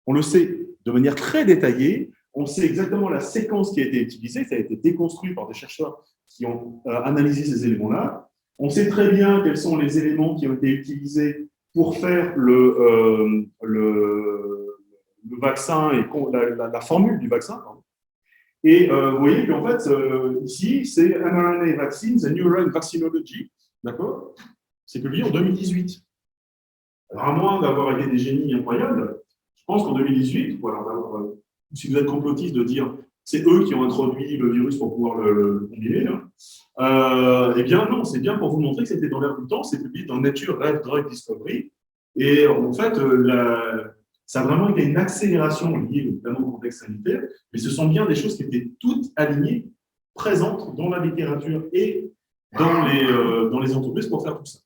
On le sait de manière très détaillée. On sait exactement la séquence qui a été utilisée. Ça a été déconstruit par des chercheurs qui ont analysé ces éléments-là. On sait très bien quels sont les éléments qui ont été utilisés pour faire le vaccin et la formule du vaccin. Et vous voyez qu'en fait, ici, c'est mRNA Vaccines and Neuron Vaccinology. D'accord? C'est publié en 2018. Alors, à moins d'avoir été des génies incroyables, je pense qu'en 2018, ou alors si vous êtes complotiste de dire c'est eux qui ont introduit le virus pour pouvoir le combiner, eh bien non, c'est bien pour vous montrer que c'était dans l'air du temps, c'est publié dans Nature Rare Drug Discovery. Et en fait, ça a vraiment été une accélération liée évidemment au contexte sanitaire, mais ce sont bien des choses qui étaient toutes alignées, présentes dans la littérature et dans les entreprises pour faire tout ça.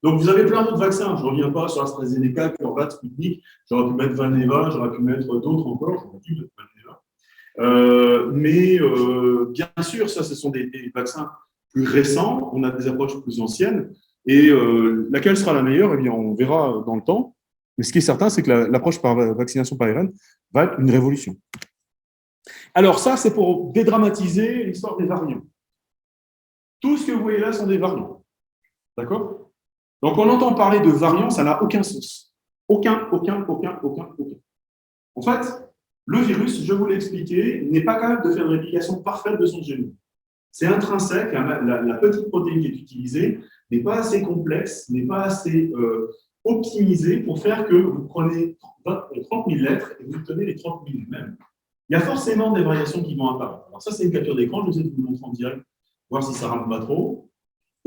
Donc, vous avez plein d'autres vaccins. Je ne reviens pas sur AstraZeneca, CureVac, Sputnik. J'aurais pu mettre Valneva, j'aurais pu mettre d'autres encore. J'aurais pu mettre Valneva. Mais bien sûr, ça, ce sont des vaccins plus récents. On a des approches plus anciennes. Et laquelle sera la meilleure? Eh bien, on verra dans le temps. Mais ce qui est certain, c'est que l'approche par vaccination par ARN va être une révolution. Alors, ça, c'est pour dédramatiser l'histoire des variants. Tout ce que vous voyez là sont des variants. D'accord? Donc, on entend parler de variants, ça n'a aucun sens. Aucun. En fait, le virus, je vous l'ai expliqué, n'est pas capable de faire une réplication parfaite de son génome. C'est intrinsèque, la petite protéine qui est utilisée n'est pas assez complexe, n'est pas assez optimisée pour faire que vous prenez 30 000 lettres et vous tenez les 30 000 mêmes. Il y a forcément des variations qui vont apparaître. Alors ça, c'est une capture d'écran, je vais essayer de vous le montrer en direct, voir si ça ne rame pas trop.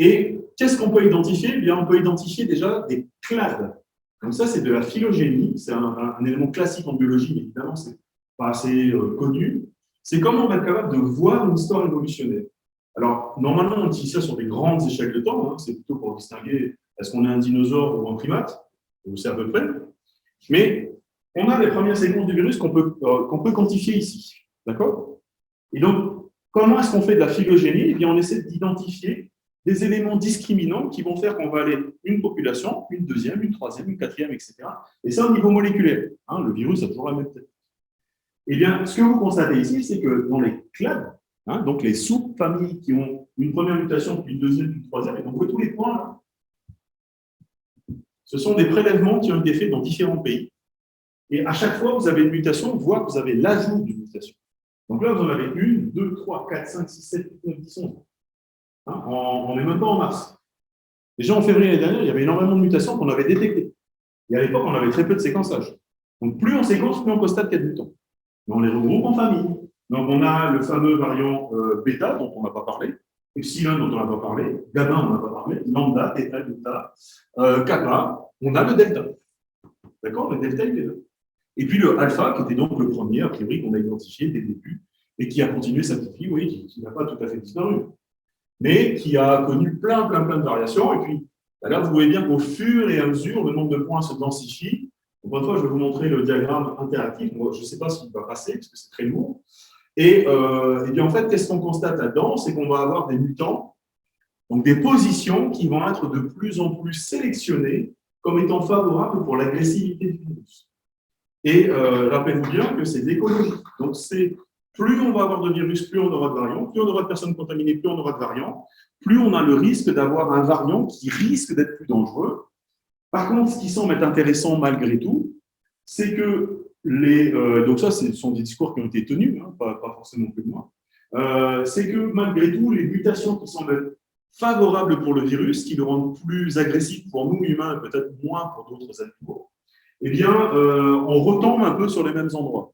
Et qu'est-ce qu'on peut identifier? Eh bien, on peut identifier déjà des clades. Donc ça, c'est de la phylogénie, c'est un élément classique en biologie, mais évidemment, ce n'est pas assez connu. C'est comment on va être capable de voir une histoire évolutionnelle. Alors, normalement, on utilise ça sur des grandes échelles de temps, hein. C'est plutôt pour distinguer est-ce qu'on est un dinosaure ou un primate, c'est à peu près. Mais on a les premières séquences du virus qu'on peut quantifier ici. D'accord? Et donc, comment est-ce qu'on fait de la phylogénie? Eh bien, on essaie d'identifier des éléments discriminants qui vont faire qu'on va aller une population, une deuxième, une troisième, une quatrième, etc. Et ça au niveau moléculaire. Hein, le virus a toujours la même tête. Eh bien, ce que vous constatez ici, c'est que dans les clades, Hein, donc, les sous-familles qui ont une première mutation, puis une deuxième, puis une troisième. Et donc, vous voyez tous les points là. Ce sont des prélèvements qui ont été faits dans différents pays. Et à chaque fois, vous avez une mutation, voire vous avez l'ajout d'une mutation. Donc là, vous en avez une, deux, trois, quatre, cinq, six, sept, huit, neuf, 10, 11. Hein, on n'est même pas en mars. Déjà en février l'année dernière, il y avait énormément de mutations qu'on avait détectées. Et à l'époque, on avait très peu de séquençage. Donc plus on séquence, plus on constate qu'il y a de mutants. Mais on les regroupe en famille. Donc on a le fameux variant bêta, dont on n'a pas parlé, epsilon, dont on n'a pas parlé, gamma, on n'a pas parlé, lambda, theta, delta, kappa, on a le delta. D'accord? Le delta, il est là. Et puis le alpha, qui était donc le premier, a priori, qu'on a identifié dès le début, et qui a continué sa petite vie, oui, qui n'a pas tout à fait disparu, mais qui a connu plein de variations. Et puis, là, vous voyez bien qu'au fur et à mesure, le nombre de points se densifie. Donc, une fois, je vais vous montrer le diagramme interactif. Moi, je ne sais pas s'il va passer, parce que c'est très lourd. Et bien, en fait, qu'est-ce qu'on constate là-dedans? C'est qu'on va avoir des mutants, donc des positions qui vont être de plus en plus sélectionnées comme étant favorables pour l'agressivité du virus. Et rappelez-vous bien que c'est écologique. Donc, c'est plus on va avoir de virus, plus on aura de variants, plus on aura de personnes contaminées, plus on aura de variants, plus on a le risque d'avoir un variant qui risque d'être plus dangereux. Par contre, ce qui semble être intéressant malgré tout, c'est que donc ça, ce sont des discours qui ont été tenus, hein, pas forcément que moi, c'est que malgré tout, les mutations qui semblent être favorables pour le virus, qui le rendent plus agressif pour nous humains, peut-être moins pour d'autres animaux, eh bien, on retombe un peu sur les mêmes endroits.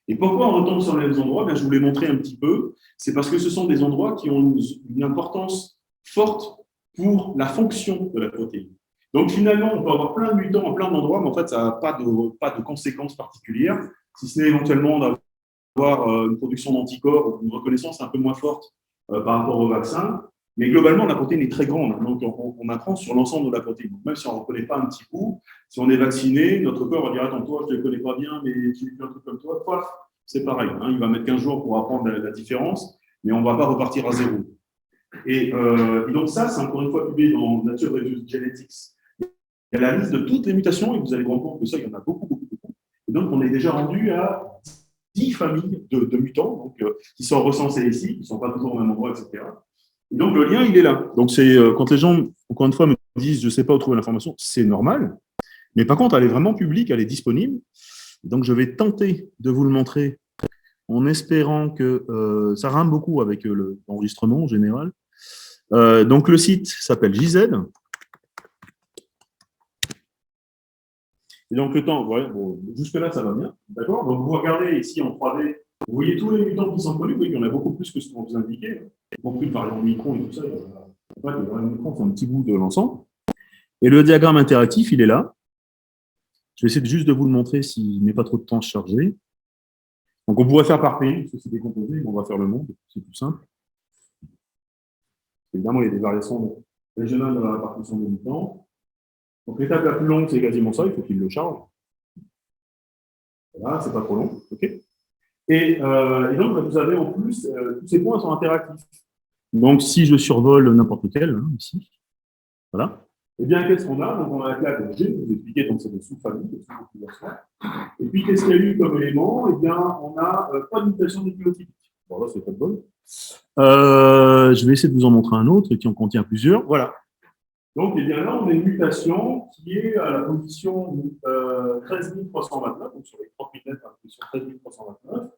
Et pourquoi on retombe sur les mêmes endroits? Bien, je vous l'ai montré un petit peu. C'est parce que ce sont des endroits qui ont une importance forte pour la fonction de la protéine. Donc, finalement, on peut avoir plein de mutants en plein d'endroits, mais en fait, ça n'a pas de conséquences particulières, si ce n'est éventuellement d'avoir une production d'anticorps ou une reconnaissance un peu moins forte par rapport au vaccin. Mais globalement, la protéine est très grande, donc on apprend sur l'ensemble de la protéine. Donc, même si on ne reconnaît pas un petit bout, si on est vacciné, notre corps va dire attends, toi, je ne te connais pas bien, mais j'ai vu un truc comme toi, paf, c'est pareil. Hein, il va mettre 15 jours pour apprendre la différence, mais on ne va pas repartir à zéro. Et donc, ça, c'est encore une fois publié dans Nature Reviews Genetics. Il y a la liste de toutes les mutations, et vous allez vous rendre compte que ça, il y en a beaucoup. Et donc, on est déjà rendu à 10 familles de mutants donc, qui sont recensés ici, qui ne sont pas toujours au même endroit, etc. Et donc, le lien, il est là. Donc, c'est quand les gens, encore une fois, me disent je ne sais pas où trouver l'information, c'est normal. Mais par contre, elle est vraiment publique, elle est disponible. Donc, je vais tenter de vous le montrer en espérant que ça rime beaucoup avec l'enregistrement en général. Donc, le site s'appelle JZ. Et donc, le temps, voilà, bon, jusque-là, ça va bien. D'accord? Donc, vous regardez ici en 3D, vous voyez tous les mutants qui sont connus. Vous voyez qu'il y en a beaucoup plus que ce qu'on vous indiquait, y compris le variant Omicron et tout ça. En fait, le variant Omicron, c'est un petit bout de l'ensemble. Et le diagramme interactif, il est là. Je vais essayer juste de vous le montrer s'il met pas trop de temps à se charger. Donc, on pourrait faire par pays, parce que c'est décomposé, mais on va faire le monde, c'est plus simple. Évidemment, il y a des variations régionales dans la répartition des mutants. Donc, l'étape la plus longue, c'est quasiment ça, il faut qu'il le charge. Voilà, c'est pas trop long. OK. Et donc, vous avez en plus, tous ces points sont interactifs. Donc, si je survole n'importe lequel, hein, ici, voilà. Eh bien, qu'est-ce qu'on a? Donc, on a la classe G, je vous expliquais, donc c'est des sous-familles, des sous-populations. Et puis, qu'est-ce qu'il y a eu comme élément? Eh bien, on a pas de mutation nucléotypique. Bon, là, c'est pas de bol. Je vais essayer de vous en montrer un autre qui en contient plusieurs. Voilà. Donc, eh bien, là, on a une mutation qui est à la position 13 329, donc sur les 30 000 mètres, à la position 13 329.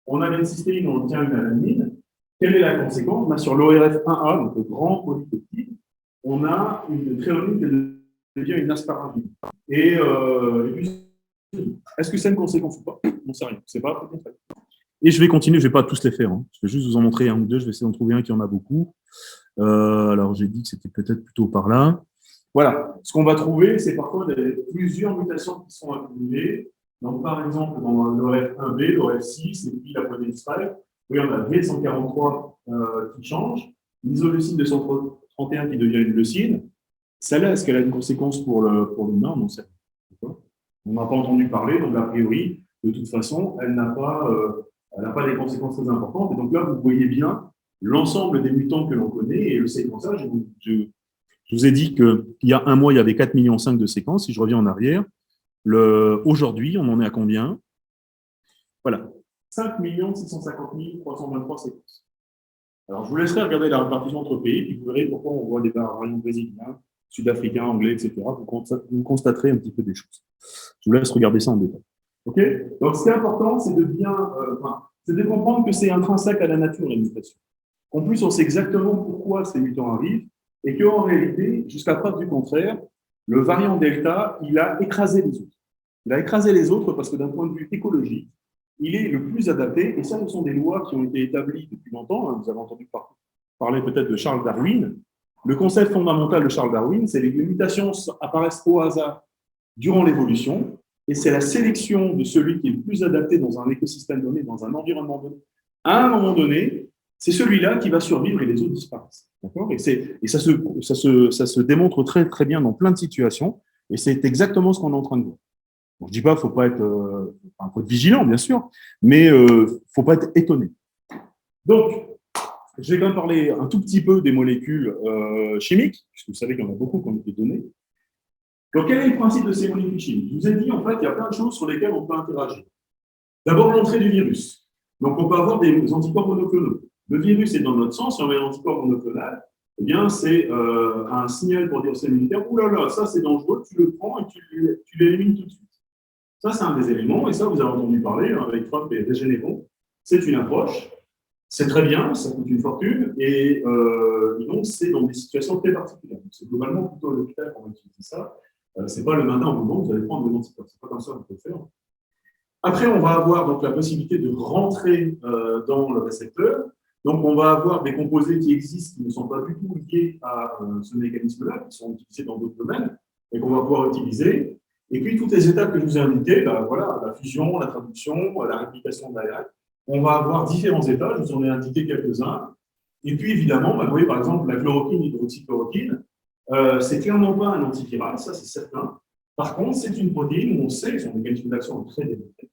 On a une cystéine, on obtient une alanine. Quelle est la conséquence? Là, sur l'ORF1A, donc le grand polypeptide, on a une tréonine qui devient une asparagine. Et est-ce que c'est une conséquence ou pas? On ne sait rien. C'est pas tout fait. Et je vais continuer, je ne vais pas tous les faire. Hein. Je vais juste vous en montrer un ou deux. Je vais essayer d'en trouver un qui en a beaucoup. Alors, j'ai dit que c'était peut-être plutôt par là. Voilà. Ce qu'on va trouver, c'est parfois plusieurs mutations qui sont accumulées. Donc, par exemple, dans l'ORF1B, l'ORF6, et puis la protéine spike, oui, on a V143 qui change, l'isoleucine 231 qui devient une leucine. Celle-là, est-ce qu'elle a une conséquence pour l'humain? Non, c'est on n'a pas entendu parler, donc a priori, de toute façon, elle n'a pas des conséquences très importantes. Et donc là, vous voyez bien l'ensemble des mutants que l'on connaît et le séquençage. Je vous ai dit qu'il y a un mois, il y avait 4,5 millions de séquences. Si je reviens en arrière, aujourd'hui, on en est à combien? Voilà, 5 650 323 séquences. Alors, je vous laisserai regarder la répartition entre pays, puis vous verrez pourquoi on voit des variants brésiliens, sud-africains, anglais, etc. Vous constaterez un petit peu des choses. Je vous laisse regarder ça en détail. OK? Donc, ce qui est important, c'est de bien, c'est de comprendre que c'est intrinsèque à la nature, les mutations. En plus, on sait exactement pourquoi ces mutants arrivent et qu'en réalité, jusqu'à preuve du contraire, le variant Delta, il a écrasé les autres. Il a écrasé les autres parce que d'un point de vue écologique, il est le plus adapté. Et ça, ce sont des lois qui ont été établies depuis longtemps. Vous avez entendu parler peut-être de Charles Darwin. Le concept fondamental de Charles Darwin, c'est que les mutations apparaissent au hasard durant l'évolution. Et c'est la sélection de celui qui est le plus adapté dans un écosystème donné, dans un environnement donné, à un moment donné, c'est celui-là qui va survivre et les autres disparaissent. D'accord ? Et ça se démontre très, très bien dans plein de situations. Et c'est exactement ce qu'on est en train de voir. Bon, je ne dis pas qu'il faut être vigilant, bien sûr, mais il ne faut pas être étonné. Donc, je vais quand même parler un tout petit peu des molécules chimiques, puisque vous savez qu'il y en a beaucoup qui ont été données. Donc, quel est le principe de ces molécules chimiques? Je vous ai dit, en fait, il y a plein de choses sur lesquelles on peut interagir. D'abord, l'entrée du virus. Donc, on peut avoir des anticorps monoclonaux. Le virus est dans notre sang, si on met un anticorps monoclonal, eh bien, c'est un signal pour dire au système immunitaire, ouh là là, ça c'est dangereux, tu le prends et tu l'élimines tout de suite. Ça, c'est un des éléments, et ça, vous avez entendu parler avec Trump et Régénéron. C'est une approche, c'est très bien, ça coûte une fortune, et donc, c'est dans des situations très particulières. C'est globalement plutôt à l'hôpital qu'on va utiliser ça. C'est pas le matin au moment où vous allez prendre des anticorps. C'est pas comme ça qu'on peut le faire. Après, on va avoir donc la possibilité de rentrer dans le récepteur. Donc, on va avoir des composés qui existent, qui ne sont pas du tout liés à ce mécanisme-là, qui sont utilisés dans d'autres domaines, et qu'on va pouvoir utiliser. Et puis, toutes les étapes que je vous ai indiquées, voilà, la fusion, la traduction, la réplication de l'ARN, on va avoir différents états, je vous en ai indiqué quelques-uns. Et puis, évidemment, vous voyez, par exemple, la chloroquine, l'hydroxychloroquine, c'est clairement pas un antiviral, ça c'est certain. Par contre, c'est une protéine où on sait, son mécanisme d'action est très développé,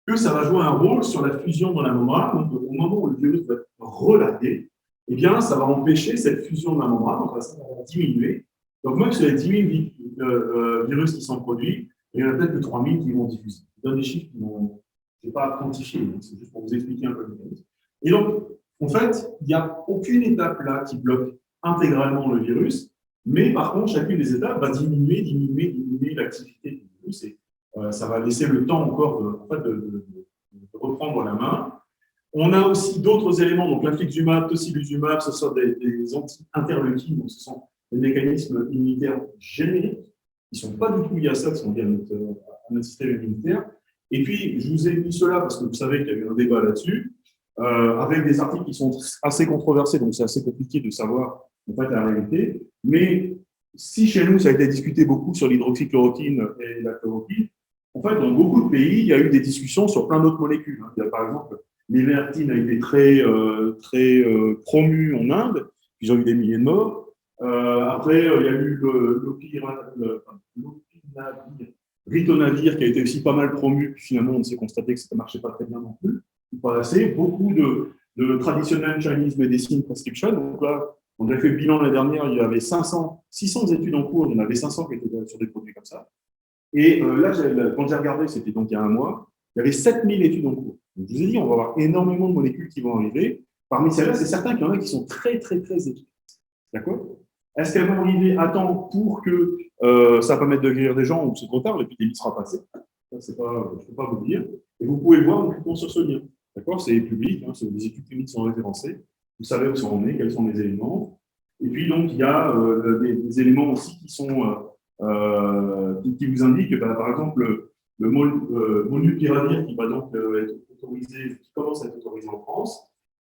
que ça va jouer un rôle sur la fusion dans la membrane. Donc, au moment où le virus va être relargué, eh bien, ça va empêcher cette fusion de la membrane, donc ça va diminuer. Donc, même sur les 10 000 virus qui sont produits, il y en a peut-être que 3 000 qui vont diffuser. Je donne des chiffres qui n'ont pas quantifié, c'est juste pour vous expliquer un peu le mécanisme. Et donc, en fait, il n'y a aucune étape là qui bloque intégralement le virus, mais par contre, chacune des étapes va diminuer l'activité du virus. Et ça va laisser le temps encore de reprendre la main. On a aussi d'autres éléments, donc l'infliximab, tocilizumab, ce sont des anti-interleukines, donc ce sont des mécanismes immunitaires génériques qui ne sont pas du tout liés à ça, qui sont liés à notre système immunitaire. Et puis, je vous ai mis cela parce que vous savez qu'il y a eu un débat là-dessus, avec des articles qui sont assez controversés, donc c'est assez compliqué de savoir en fait la réalité. Mais si chez nous, ça a été discuté beaucoup sur l'hydroxychloroquine et la chloroquine, en fait, dans beaucoup de pays, il y a eu des discussions sur plein d'autres molécules. Il y a, par exemple, l'ivermectine a été très promu en Inde, puis ils ont eu des milliers de morts. Après, il y a eu ritonavir qui a été aussi pas mal promu, puis finalement, on s'est constaté que ça ne marchait pas très bien non plus. Pas assez. Beaucoup de traditional Chinese medicine prescription. Donc là, on a fait le bilan l'année dernière, il y avait 600 études en cours, il y en avait 500 qui étaient sur des produits comme ça. Et là, quand j'ai regardé, c'était donc il y a un mois, il y avait 7000 études en cours. Donc, je vous ai dit, on va avoir énormément de molécules qui vont arriver. Parmi celles-là, c'est certain qu'il y en a qui sont très, très, très efficaces. D'accord? Est-ce qu'elles vont arriver à temps pour que ça va permettre de guérir des gens ou c'est trop tard, l'épidémie sera passée? Ça, je ne peux pas vous le dire. Et vous pouvez le voir en cliquant sur ce lien. D'accord? C'est public, hein, les études cliniques sont référencées. Vous savez où on est, quels sont les éléments. Et puis, donc, il y a des éléments aussi qui sont qui vous indiquent, par exemple, le molnupiravir qui, par exemple, qui commence à être autorisé en France.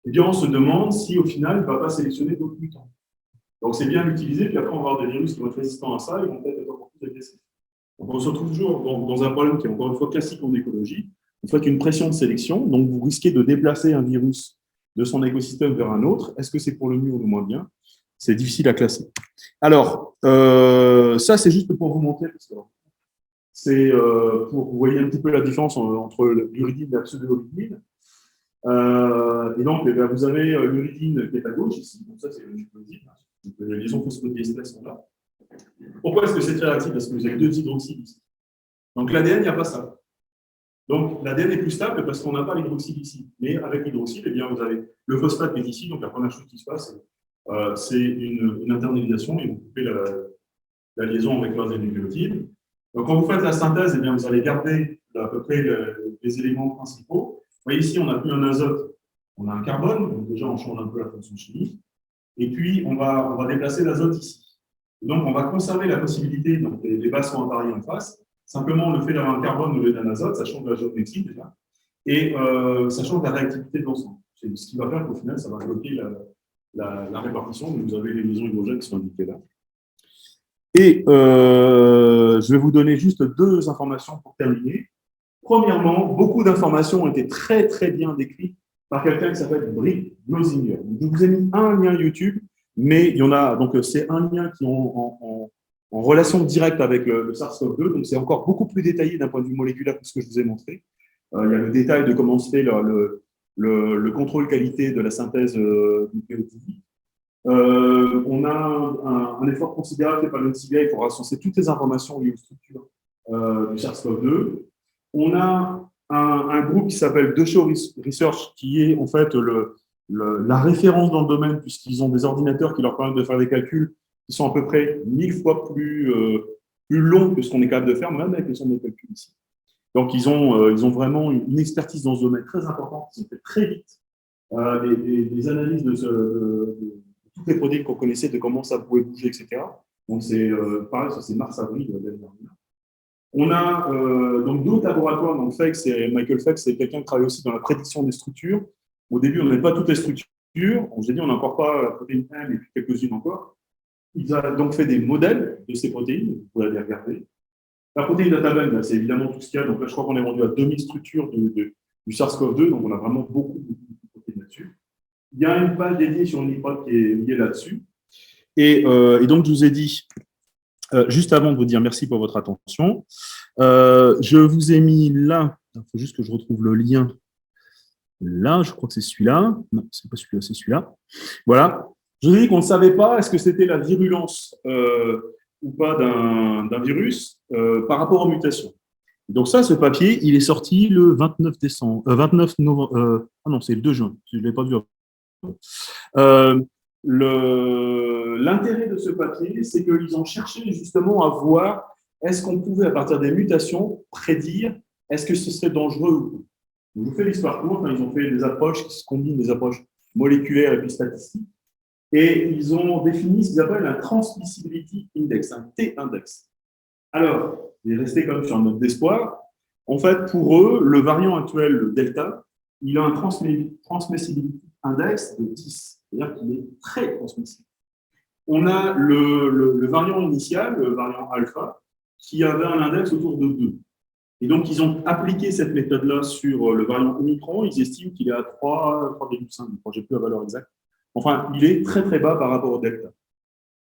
Eh bien, on se demande si, au final, il ne va pas sélectionner d'autres mutants. Donc, c'est bien l'utiliser, puis après, on va avoir des virus qui vont être résistants à ça et vont peut-être être encore plus agressifs. Donc, on se retrouve toujours dans un problème qui est encore une fois classique en écologie. Vous faites une pression de sélection, donc vous risquez de déplacer un virus de son écosystème vers un autre. Est-ce que c'est pour le mieux ou le moins bien? C'est difficile à classer. Alors, ça, c'est juste pour vous montrer, parce que c'est pour que vous voyez un petit peu la différence entre l'uridine et la pseudo-uridine. Et donc, vous avez l'uridine qui est à gauche ici. Donc, ça, c'est l'uridine. Les liaisons phosphodiesters sont là. Pourquoi est-ce que c'est très réactif? Parce que vous avez 2 hydroxydes ici. Donc, l'ADN, il n'y a pas ça. Donc, l'ADN est plus stable parce qu'on n'a pas l'hydroxyle ici. Mais avec l'hydroxyle, eh bien, vous avez le phosphate qui est ici. Donc, la première chose qui se passe, c'est une internalisation et vous coupez la liaison avec l'oxyde nucléotide. Donc, quand vous faites la synthèse, eh bien, vous allez garder à peu près les éléments principaux. Vous voyez ici, on n'a plus un azote, on a un carbone. Donc, déjà, on change un peu la fonction chimique. Et puis, on va déplacer l'azote ici. Et donc, on va conserver la possibilité, donc les bases sont appariées en face. Simplement, le fait d'avoir un carbone au lieu d'un azote, ça change la géométrie déjà. Et ça change la réactivité de l'ensemble. C'est ce qui va faire qu'au final, ça va bloquer la répartition. Donc, vous avez les liaisons hydrogènes qui sont indiquées là. Et je vais vous donner juste deux informations pour terminer. Premièrement, beaucoup d'informations ont été très, très bien décrites par quelqu'un qui s'appelle Britt Glosinger. Je vous ai mis un lien YouTube, mais il y en a, donc c'est un lien qui est en relation directe avec le SARS-CoV-2, donc c'est encore beaucoup plus détaillé d'un point de vue moléculaire que ce que je vous ai montré. Il y a le détail de comment se fait le contrôle qualité de la synthèse nucléotidique. On a un effort considérable fait par l'NCBI pour recenser toutes les informations liées aux structures du SARS-CoV-2. On a un groupe qui s'appelle Deschaux Research, qui est en fait la référence dans le domaine, puisqu'ils ont des ordinateurs qui leur permettent de faire des calculs qui sont à peu près 1000 fois plus longs que ce qu'on est capable de faire, même avec les sommes de calcul ici. Donc, ils ont vraiment une expertise dans ce domaine très importante. Ils ont fait très vite des analyses de toutes les protéines qu'on connaissait, de comment ça pouvait bouger, etc. Donc, c'est pareil, ça c'est mars-avril de l'année dernière. On a donc d'autres laboratoires, donc Fex et Michael Fex, c'est quelqu'un qui travaille aussi dans la prédiction des structures. Au début, on n'avait pas toutes les structures. On s'est dit, on n'a encore pas la protéine M et puis quelques-unes encore. Ils ont donc fait des modèles de ces protéines, vous pouvez les regarder. La protéine databank, c'est évidemment tout ce qu'il y a. Donc là, je crois qu'on est rendu à 2000 structures du SARS-CoV-2, donc on a vraiment beaucoup de protéines là-dessus. Il y a une page dédiée sur Uniprot qui est liée là-dessus. Et donc, je vous ai dit, juste avant de vous dire merci pour votre attention, je vous ai mis là, il faut juste que je retrouve le lien. Là, je crois que c'est celui-là. Non, c'est pas celui-là, c'est celui-là. Voilà. Je vous ai dit qu'on ne savait pas est-ce que c'était la virulence ou pas d'un virus par rapport aux mutations. Donc ça, ce papier, il est sorti le 29 décembre, 29 novembre. Ah non, c'est le 2 juin. Je ne l'ai pas vu. L'intérêt de ce papier, c'est qu'ils ont cherché justement à voir est-ce qu'on pouvait, à partir des mutations, prédire est-ce que ce serait dangereux ou pas. Je vous fais l'histoire courte. Ils ont fait des approches qui se combinent, des approches moléculaires et puis statistiques. Et ils ont défini ce qu'ils appellent un Transmissibility Index, un T-index. Alors, il est resté quand même sur un note d'espoir. En fait, pour eux, le variant actuel, le Delta, il a un Transmissibility Index de 10, c'est-à-dire qu'il est très transmissible. On a le variant initial, le variant alpha, qui avait un index autour de 2. Et donc, ils ont appliqué cette méthode-là sur le variant Omicron. Ils estiment qu'il est à 3,5. Je n'ai plus la valeur exacte. Enfin, il est très, très bas par rapport au Delta.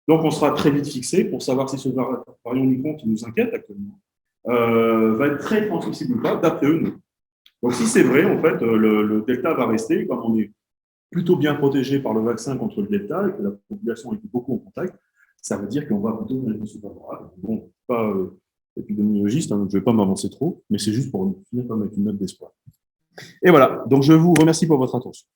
Donc, on sera très vite fixé pour savoir si ce variant Omicron qui nous inquiète actuellement va être très transmissible ou pas, d'après eux, non. Donc, si c'est vrai, en fait, le Delta va rester, comme on est plutôt bien protégé par le vaccin contre le Delta et que la population est beaucoup en contact, ça veut dire qu'on va plutôt dans une favorable. Bon, pas épidémiologiste, hein, je ne vais pas m'avancer trop, mais c'est juste pour finir avec une note d'espoir. Et voilà, donc je vous remercie pour votre attention.